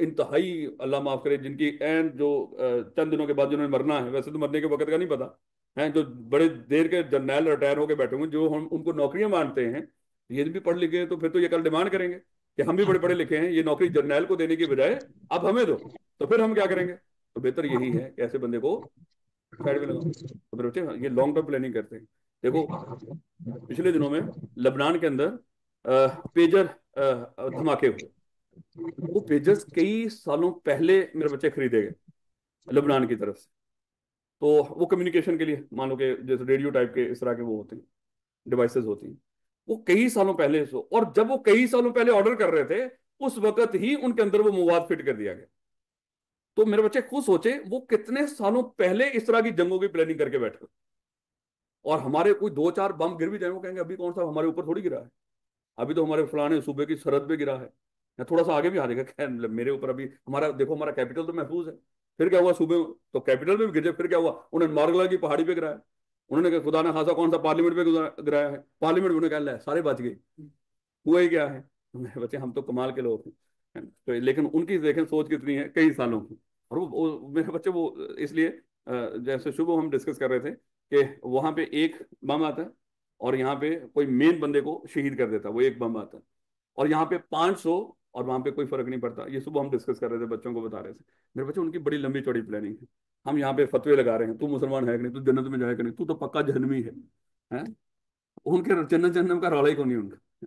इंतहाई, अल्लाह माफ करे, जिनकी एंड जो चंद दिनों के बाद जिन्होंने मरना है, वैसे तो मरने के वक्त का नहीं पता है, जो बड़े देर के जर्नैल रिटायर होकर बैठे हुए, जो हम उनको नौकरियां मांगते हैं, ये भी पढ़ लिखे हैं, तो फिर तो ये कल डिमांड करेंगे कि हम भी बड़े पढ़े लिखे हैं, ये नौकरी जर्नैल को देने की बजाय अब हमें दो। तो फिर हम क्या करेंगे, तो बेहतर यही है कि ऐसे बंदे को साइड में लगाओ। तो फिर बच्चे, ये लॉन्ग टर्म प्लानिंग करते हैं। देखो, पिछले दिनों में लेबनान के अंदर पेजर धमाके हुए। वो पेजर्स कई सालों पहले मेरे बच्चे खरीदे गए लेबनान की तरफ से। तो वो कम्युनिकेशन के लिए, मान लो कि जैसे रेडियो टाइप के इस तरह के वो होते हैं, डिवाइसेस होती हैं। वो कई सालों पहले से, और जब वो कई सालों पहले ऑर्डर कर रहे थे, उस वक्त ही उनके अंदर वो मवाद फिट कर दिया गया। तो मेरे बच्चे खुद सोचे वो कितने सालों पहले इस तरह की जंगों की प्लानिंग करके बैठे। और हमारे कोई दो चार बम गिर भी जाए, वो कहेंगे अभी कौन सा हमारे ऊपर थोड़ी गिरा है, अभी तो हमारे फलाने सूबे की सरहद पे गिरा है, या थोड़ा सा आगे भी आ जाएगा। खैर मतलब मेरे ऊपर अभी हमारा देखो, हमारा कैपिटल तो महफूज है। फिर क्या हुआ, सूबे तो कैपिटल में भी गिर जाए, फिर क्या हुआ, उन्होंने मार्गला की पहाड़ी पे गिराया। उन्होंने कहा खुदा ना खासा कौन सा पार्लियामेंट पे गिराया है, पार्लियामेंट में उन्होंने कहा सारे बच गए। हुआ ही क्या है। तो मेरे बच्चे हम तो कमाल के लोग हैं। तो लेकिन उनकी देखें सोच कितनी है कई सालों की। और मेरे बच्चे वो इसलिए जैसे सुबह हम डिस्कस कर रहे थे कि वहां पे एक बम आता है और यहाँ पे कोई मेन बंदे को शहीद कर देता है, वो एक बम आता है। और यहाँ पे 500, और वहां पे कोई फर्क नहीं पड़ता। ये सुबह हम डिस्कस कर रहे थे, बच्चों को बता रहे थे। मेरे बच्चे उनकी बड़ी लंबी चौड़ी प्लानिंग है। हम यहाँ पे फतवे लगा रहे हैं, तू मुसलमान है कि नहीं, तू जन्नत में जाए कि नहीं, तू तो पक्का जहन्नमी है? उनके जन्नत जहन्नम का रौला ही को नहीं उनका।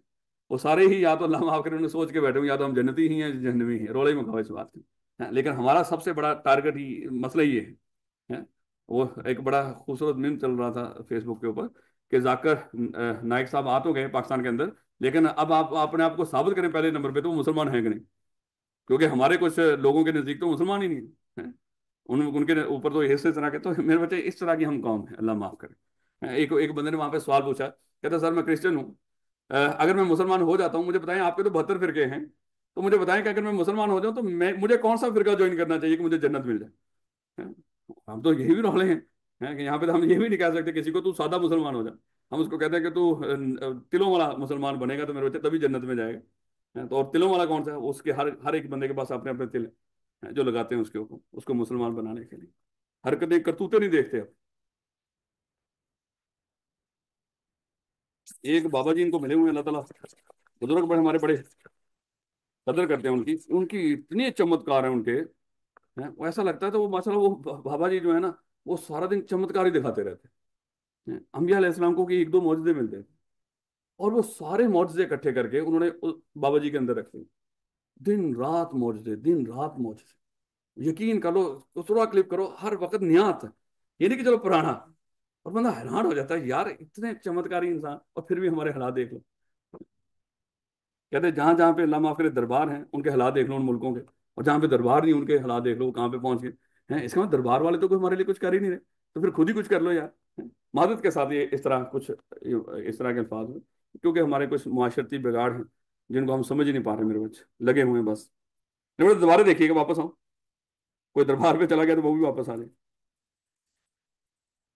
वो सारे ही या तो अल्लाह माफ करे उन्हें सोच के बैठे हुए, या तो हम जन्नती ही हैं जहन्नमी ही हैं, रौला ही मकाओ इस बात का। लेकिन हमारा सबसे बड़ा टारगेट ही मसला ये है। वो एक बड़ा खूबसूरत मीम चल रहा था फेसबुक के ऊपर कि जाकिर नाइक साहब आ तो गए पाकिस्तान के अंदर, लेकिन अब आप अपने आप को साबित करें पहले नंबर पे तो वो मुसलमान हैं कि नहीं। क्योंकि हमारे कुछ लोगों के नजदीक तो मुसलमान ही नहीं है। उनके ऊपर तो ऐसे तरह के, तो मेरे बच्चे इस तरह की हम कौम है, अल्लाह माफ करे। एक एक बंदे ने वहां पे सवाल पूछा, कहता सर मैं क्रिश्चियन हूँ, अगर मैं मुसलमान हो जाता हूँ, मुझे बताएं आपके तो 72 फिरके हैं, तो मुझे बताएं कि अगर मैं मुसलमान हो जाऊँ तो मुझे कौन सा फिरका ज्वाइन करना चाहिए कि मुझे जन्नत मिल जाए। हैं? हम तो यही भी रौले हैं कि यहाँ पे तो हम ये भी नहीं कह सकते किसी को तू सादा मुसलमान हो जा। हम उसको कहते हैं कि तू तिलों वाला मुसलमान बनेगा तो मेरे बच्चे तभी जन्नत में जाएगा। तो और तिलों वाला कौन सा है, उसके हर हर एक बंदे के पास अपने अपने तिल हैं, जो लगाते हैं उसके ऊपर उसको मुसलमान बनाने के लिए। हरकतें करतूतें नहीं देखते अब। एक बाबा जी इनको मिले हुए हैं, अल्लाह ताला बुजुर्ग बड़े हमारे, बड़े कदर करते हैं उनकी। उनकी इतनी चमत्कार है उनके, हैं वो ऐसा लगता है तो वो माशाल्लाह वो बाबा जी जो है ना, वो सारा दिन चमत्कार ही दिखाते रहते हैं। अंबिया अलैहिस्सलाम को कि एक दो मौजूदे मिलते हैं, और वो सारे मौजूदे इकट्ठे करके उन्होंने बाबा जी के अंदर रखे। दिन रात मौजूदे, दिन रात मौजूदे। यकीन करो, दूसरा क्लिप करो, हर वक्त नियात। ये नहीं कि चलो पुराना। और बंदा हैरान हो जाता है यार, इतने चमत्कारी इंसान और फिर भी हमारे हालात देख लो। कहते हैं जहां जहां पे अल्लाह माफ करे दरबार हैं, उनके हालात देख लो उन मुल्कों के, और जहां पे दरबार नहीं उनके हालात देख लो वो कहाँ पे पहुंच गए हैं। इसका मतलब दरबार वाले तो कोई हमारे लिए कुछ कर ही नहीं रहे, तो फिर खुद ही कुछ कर लो यार। मादद के साथ ये इस तरह कुछ इस तरह के अल्फाज में, क्योंकि हमारे कुछ माशरती बिगाड़ हैं जिनको हम समझ ही नहीं पा रहे। मेरे बच्चे लगे हुए हैं बस। दोबारा देखिएगा, वापस आओ, कोई दरबार पे चला गया तो वो भी वापस आ जाए।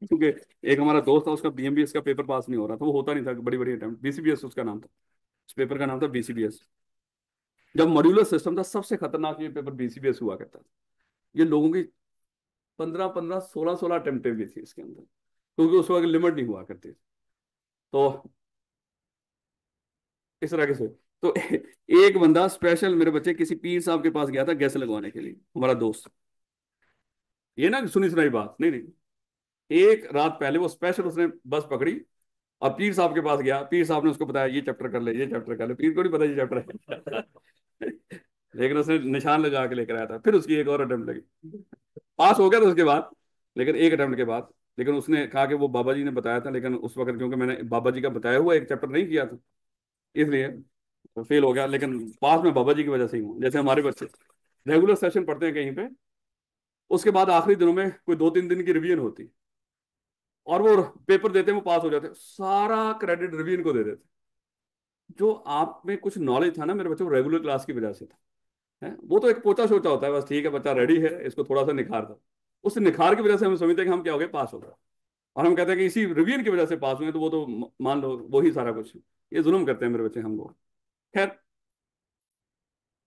क्योंकि एक हमारा दोस्त था, उसका बीएमबीएस का पेपर पास नहीं हो रहा था, वो होता नहीं था, बड़ी बड़ी अटेम्प्ट, बीसीबीएस उसका नाम था, उस पेपर का नाम था बीसीबीएस। जब मॉड्यूलर सिस्टम था सबसे खतरनाक ये पेपर बीसीबीएस हुआ करता था। ये लोगों की 15-15 16-16 अटेम्प्टें भी थी इसके अंदर, क्योंकि उस वक्त लिमिट नहीं हुआ करती। तो इस तरह के से तो एक बंदा स्पेशल मेरे बच्चे किसी पीर साहब के पास गया था गैस लगवाने के लिए, हमारा दोस्त। ये ना सुनी सुनाई बात नहीं नहीं, एक रात पहले वो स्पेशल उसने बस पकड़ी और पीर साहब के पास गया। पीर साहब ने उसको बताया ये चैप्टर कर ले, ये चैप्टर कर ले। पीर को नहीं पता ये चैप्टर है। लेकिन उसने निशान लगा के लेकर आया था। फिर उसकी एक और अटेम्प्ट लगी, पास हो गया था उसके बाद, लेकिन एक अटेम्प्ट के बाद। लेकिन उसने कहा कि वो बाबा जी ने बताया था, लेकिन उस वक्त क्योंकि मैंने बाबा जी का बताया हुआ एक चैप्टर नहीं किया था, इसलिए फेल हो गया। लेकिन पास में बाबा जी की वजह से ही हूँ। जैसे हमारे बच्चे रेगुलर सेशन पढ़ते हैं कहीं पे, उसके बाद आखिरी दिनों में कोई 2-3 दिन की रिवीजन होती, और वो पेपर देते हैं, वो पास हो जाते, सारा क्रेडिट रिवीजन को दे देते। जो आप में कुछ नॉलेज था ना मेरे बच्चे, वो रेगुलर क्लास की वजह से था। है वो तो एक पोचा सोचा होता है, बस ठीक है बच्चा रेडी है, इसको थोड़ा सा निखार दो। उस निखार की वजह से हम समझते हैं कि हम क्या हो गए, पास हो गए। और हम कहते हैं कि इसी रिवीजन की वजह से पास हुए, तो वो तो मान लो वही सारा कुछ। ये जुल्म करते हैं मेरे बच्चे हम लोग। खैर,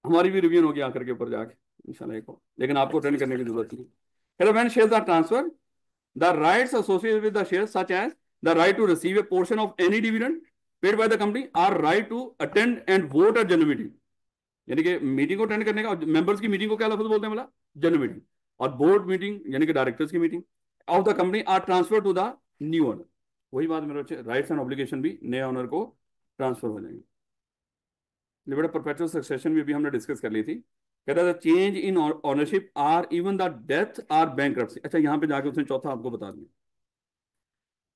हमारी भी रिवीजन होगी आकर के ऊपर जाके इंशाल्लाह एक और। लेकिन आपको अटेंड करने की जरूरत नहीं। Hello when shares are transfer, the rights associated with the share such as the right to receive a portion of any dividend paid by the company or right to attend and vote at general meeting. यानी कि meeting को attend करने का, members की meeting को क्या लफ्ज बोलते हैं बोला, जनरल मीटिंग। और बोर्ड मीटिंग यानी कि डायरेक्टर्स की meeting of the company are transfer to the new owner. वही बात मेरे बच्चे, राइट्स एंड ऑब्लिगेशन भी नए ऑनर को ट्रांसफर हो जाएंगे। बेटा परपेचुअल सक्सेशन भी अभी हमने डिस्कस कर ली थी। कहता था change in ownership or even the death or bankruptcy. अच्छा यहाँ पे जाके उसने चौथा आपको बता दिया।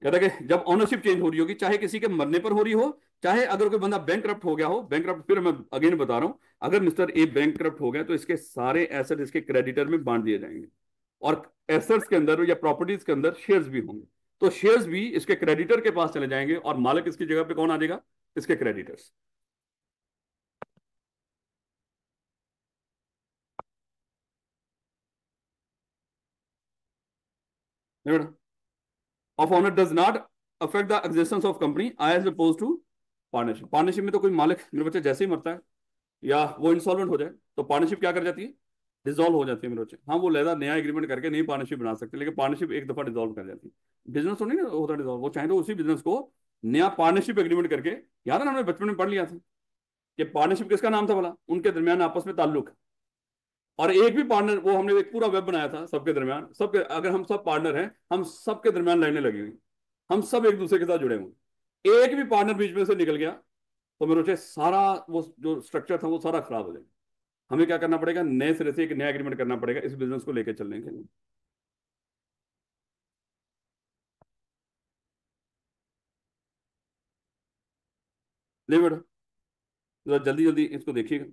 कहता कि जब ऑनरशिप चेंज हो रही होगी, चाहे किसी के मरने पर हो रही हो, चाहे अगर कोई बंदा बैंक हो गया हो। बैंक, फिर मैं अगेन बता रहा हूं, अगर मिस्टर ए बैंक हो गया तो इसके सारे एसेट इसके क्रेडिटर में बांट दिए जाएंगे, और एसेट्स के अंदर या प्रॉपर्टीज के अंदर शेयर्स भी होंगे। तो शेयर्स भी इसके क्रेडिटर के पास चले जाएंगे, और मालिक इसकी जगह पे कौन आ जाएगा? इसके creditors. Of owner does not affect the existence of company as oppose to partnership. Partnership में तो कोई मालिक मेरे बच्चे जैसे ही मरता है या वो इंसॉल्वेंट हो जाए तो पार्टनरशिप क्या कर जाती है? डिसॉल्व हो जाती है मेरे बच्चे। हाँ, वो लहदा नया एग्रीमेंट करके नई पार्टनरशिप बना सकते हैं, लेकिन पार्टनरशिप एक दफा डिसॉल्व कर जाती है। बिजनेस तो नहीं ना होता डिसॉल्व, वो चाहे तो उसी बिजनेस को नया पार्टनरशिप एग्रीमेंट करके। याद है ना, हमने बचपन में पढ़ लिया था कि पार्टनरशिप किसका नाम था भला? उनके दरमियान आपस में ताल्लुक है। और एक भी पार्टनर, वो हमने एक पूरा वेब बनाया था सबके दरमियान, सबके, अगर हम सब पार्टनर हैं, हम सबके दरमियान लाइनें लगी हुई, हम सब एक दूसरे के साथ जुड़े हुए। एक भी पार्टनर बीच में से निकल गया तो मेरे सोचे सारा वो जो स्ट्रक्चर था वो सारा खराब हो जाएगा। हमें क्या करना पड़ेगा? नए सिरे से एक नया एग्रीमेंट करना पड़ेगा इस बिजनेस को लेकर चलने के लिए। ले बेटा, जरा जल्दी जल्दी इसको देखिएगा।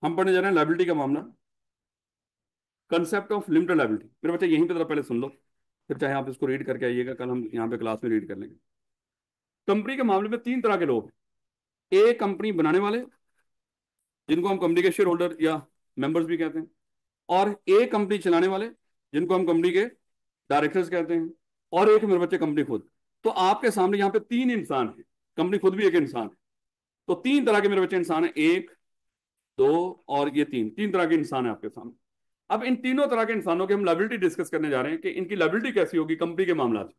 हम पढ़ने जा रहे हैं लाइबिलिटी का मामला, कंसेप्ट ऑफ लिमिटेड लाइबिलिटी। मेरे बच्चे यहीं पे जरा पहले सुन लो, फिर चाहे आप इसको रीड करके आइएगा, कल हम यहाँ पे क्लास में रीड कर लेंगे। कंपनी के मामले में तीन तरह के लोग हैं। ए कंपनी बनाने वाले, जिनको हम कंपनी के शेयर होल्डर या मेंबर्स भी कहते हैं। और ए कंपनी चलाने वाले, जिनको हम कंपनी के डायरेक्टर्स कहते हैं। और एक मेरे बच्चे कंपनी खुद। तो आपके सामने यहाँ पे तीन इंसान हैं, कंपनी खुद भी एक इंसान है। तो तीन तरह के मेरे बच्चे इंसान हैं, एक, दो और ये तीन, तीन तरह के इंसान है आपके सामने। अब इन तीनों तरह के इंसानों की हम लाइबिलिटी डिस्कस करने जा रहे हैं कि इनकी लाइबिलिटी कैसी होगी कंपनी के मामला में।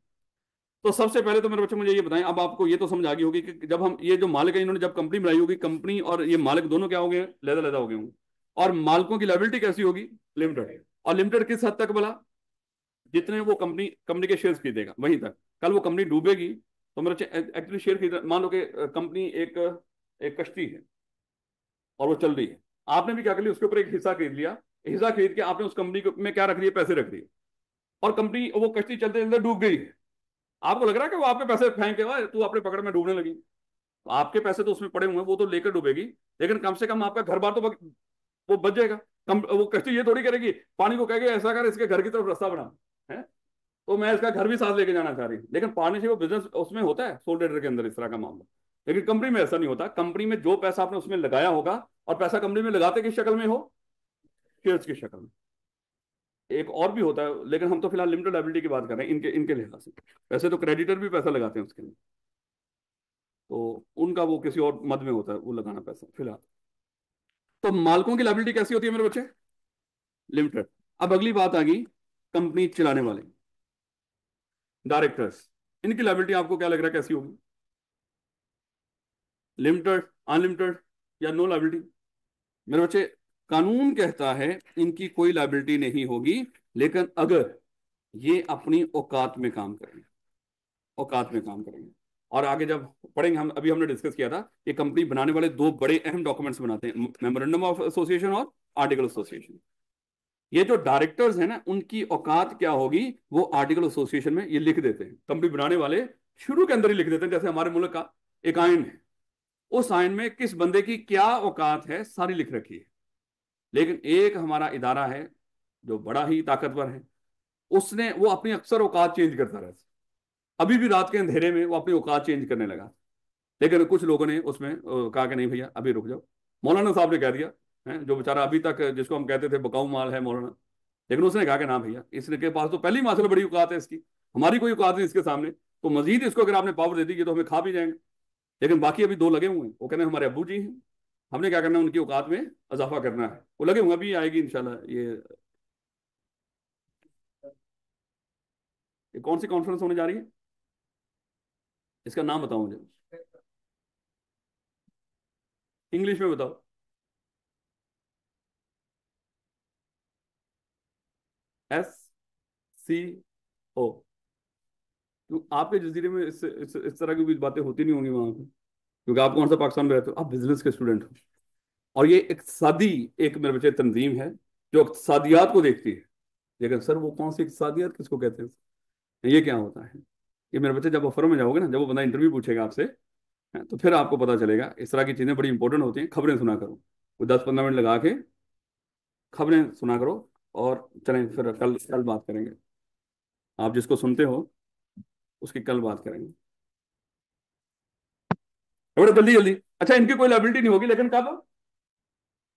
तो सबसे पहले तो मेरे बच्चे मुझे ये बताएं, अब आपको ये तो समझ आ गई होगी कि जब हम ये जो मालिक है इन्होंने जब कंपनी बनाई होगी, कंपनी और ये मालिक दोनों क्या हो गए? लहदा लहदा हो गए होंगे। और मालिकों की लाइबिलिटी कैसी होगी? लिमिटेड। और लिमिटेड किस हद तक बोला? जितने वो कंपनी कंपनी के शेयर खरीदेगा वहीं तक। कल वो कंपनी डूबेगी तो मेरे बच्चे एक्चुअली शेयर खरीद, मान लो कि कंपनी एक एक कश्ती है और वो चल रही है। आपने भी क्या कर लिया? उसके ऊपर एक हिस्सा खरीद लिया। हिस्सा खरीद के आपने उस कंपनी में क्या रख दिया? पैसे रख दिए। और कंपनी, वो कश्ती चलते चलते डूब गई है। आपको लग रहा है कि वो आपके पैसे फेंक के वह तू अपने पकड़ में डूबने लगी, तो आपके पैसे तो उसमें पड़े हुए हैं, वो तो लेकर डूबेगी। लेकिन कम से कम आपका घर बार तो वो बच जाएगा। वो कश्ती ये थोड़ी करेगी, पानी को कहेगी ऐसा कर इसके घर की तरफ रास्ता बना है, तो मैं इसका घर भी साथ लेके जाना चाह रही हूँ। लेकिन पार्टनरशिप वो बिजनेस उसमें होता है, सोल ट्रेडर के अंदर इस तरह का मामला। लेकिन कंपनी में ऐसा नहीं होता। कंपनी में जो पैसा आपने उसमें लगाया होगा, और पैसा कंपनी में लगाते किस शक्ल में हो? शेयर्स की शक्ल में। एक और भी होता है, लेकिन हम तो फिलहाल लिमिटेड लायबिलिटी की बात कर रहे हैं इनके इनके लिहाज से। वैसे तो क्रेडिटर भी पैसा लगाते हैं उसके लिए, तो उनका वो किसी और मद में होता है वो लगाना पैसा फिलहाल। तो मालिकों की लायबिलिटी कैसी होती है मेरे बच्चे? लिमिटेड। अब अगली बात आ गई, कंपनी चलाने वाले डायरेक्टर्स, इनकी लायबिलिटी आपको क्या लग रहा है कैसी होगी? लिमिटेड, अनलिमिटेड या नो लायबिलिटी? मेरे बच्चे, कानून कहता है इनकी कोई लायबिलिटी नहीं होगी, लेकिन अगर ये अपनी औकात में काम करेंगे, औकात में काम करेंगे। और आगे जब पढ़ेंगे, हम अभी हमने डिस्कस किया था कि कंपनी बनाने वाले दो बड़े अहम डॉक्यूमेंट्स बनाते हैं, मेमोरेंडम ऑफ एसोसिएशन और आर्टिकल एसोसिएशन। ये जो डायरेक्टर्स हैं ना, उनकी औकात क्या होगी वो आर्टिकल एसोसिएशन में ये लिख देते हैं। कंपनी बनाने वाले शुरू के अंदर ही लिख देते हैं, जैसे हमारे मुल्क का एक आइन है, उस आइन में किस बंदे की क्या औकात है सारी लिख रखी है। लेकिन एक हमारा इदारा है जो बड़ा ही ताकतवर है, उसने वो अपनी अक्सर औकात चेंज करता रहता है। अभी भी रात के अंधेरे में वो अपनी औकात चेंज करने लगा। लेकिन कुछ लोगों ने उसमें कहा कि नहीं भैया अभी रुक जाओ। मौलाना साहब ने कह दिया, है जो बेचारा अभी तक जिसको हम कहते थे बकाऊ माल है मौलाना, लेकिन उसने कहा कि ना भैया, इसने के पास तो पहली माशा बड़ी औकात है इसकी, हमारी कोई औकात नहीं इसके सामने, तो मजीद इसको अगर आपने पावर दे दी तो हमें खा भी जाएंगे। लेकिन बाकी अभी दो लगे हुए हैं, वो कहते हैं हमारे अब्बू जी हैं, हमने क्या करना है उनकी औकात में इजाफा करना है। वो लगे हुए हैं, अभी आएगी इंशाल्लाह। ये कौन सी कॉन्फ्रेंस होने जा रही है? इसका नाम बताओ मुझे, इंग्लिश में बताओ। SCO। तो आपके जजीरे में इस तरह की कुछ बातें होती नहीं होंगी वहां पे, क्योंकि आप कौन सा पाकिस्तान में रहते हो, आप बिजनेस के स्टूडेंट हो। और ये इक्तिसादी एक मेरे बच्चे तंजीम है जो इक्तिसादियात को देखती है। लेकिन सर वो कौन सी इक्तिसादियात किसको कहते हैं, ये क्या होता है? ये मेरे बच्चे जब अफर में जाओगे ना, जब वो बंदा इंटरव्यू पूछेगा आपसे, तो फिर आपको पता चलेगा इस तरह की चीजें बड़ी इंपॉर्टेंट होती हैं। खबरें सुना करो, वो 10-15 मिनट लगा के खबरें सुना करो। और चलें फिर कल कल बात करेंगे, आप जिसको सुनते हो उसकी कल बात करेंगे। बड़े जल्दी जल्दी। अच्छा, इनकी कोई लाइबिलिटी नहीं होगी, लेकिन कब?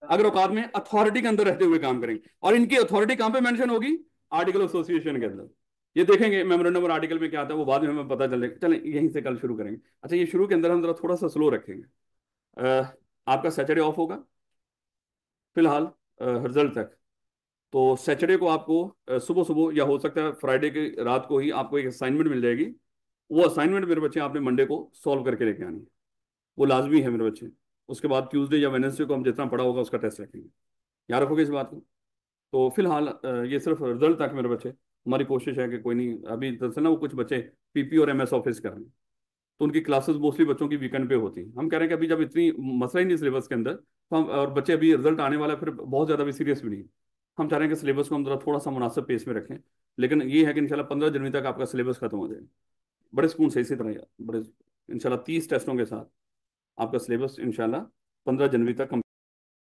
अगर औकात में अथॉरिटी के अंदर रहते हुए काम करेंगे। और इनकी अथॉरिटी कहां पे मेंशन होगी? आर्टिकल एसोसिएशन के अंदर। ये देखेंगे मेमोरेंडम और आर्टिकल में क्या आता है, वो बाद में हमें पता चलेगा। चलें यहीं से कल शुरू करेंगे। अच्छा, ये शुरू के अंदर हम जरा थोड़ा सा स्लो रखेंगे। आपका सैटरडे ऑफ होगा फिलहाल, रिजल्ट तक। तो सैटरडे को आपको सुबह सुबह, या हो सकता है फ्राइडे की रात को ही, आपको एक असाइनमेंट मिल जाएगी। वो असाइनमेंट मेरे बच्चे आपने मंडे को सॉल्व करके लेके आनी है। वो लाजमी है मेरे बच्चे। उसके बाद ट्यूसडे या वेडनेसडे को हम जितना पढ़ा होगा उसका टेस्ट रखेंगे। याद रखोगे इस बात को? तो फिलहाल ये सिर्फ रिजल्ट तक मेरे बच्चे। हमारी कोशिश है कि कोई नहीं, अभी दरअसल ना वो कुछ बच्चे पीपी और एमएस ऑफिस कर रहे हैं, तो उनकी क्लासेस मोस्टली बच्चों की वीकेंड पे होती हैं। हम कह रहे हैं कि अभी जब इतनी मसला ही नहीं सिलेबस के अंदर, तो हम, और बच्चे अभी रिजल्ट आने वाला है, फिर बहुत ज़्यादा भी सीरियस भी नहीं। हम चाह रहे हैं कि सिलेबस को हम जरा थोड़ा सा मुनासिब पेस में रखें। लेकिन ये है कि इंशाल्लाह 15 जनवरी तक आपका सिलेबस खत्म हो जाएगा। बड़े सुकून से इसी तरह यार, बड़े इंशाल्लाह 30 टेस्टों के साथ आपका सिलेबस इंशाल्लाह 15 जनवरी तक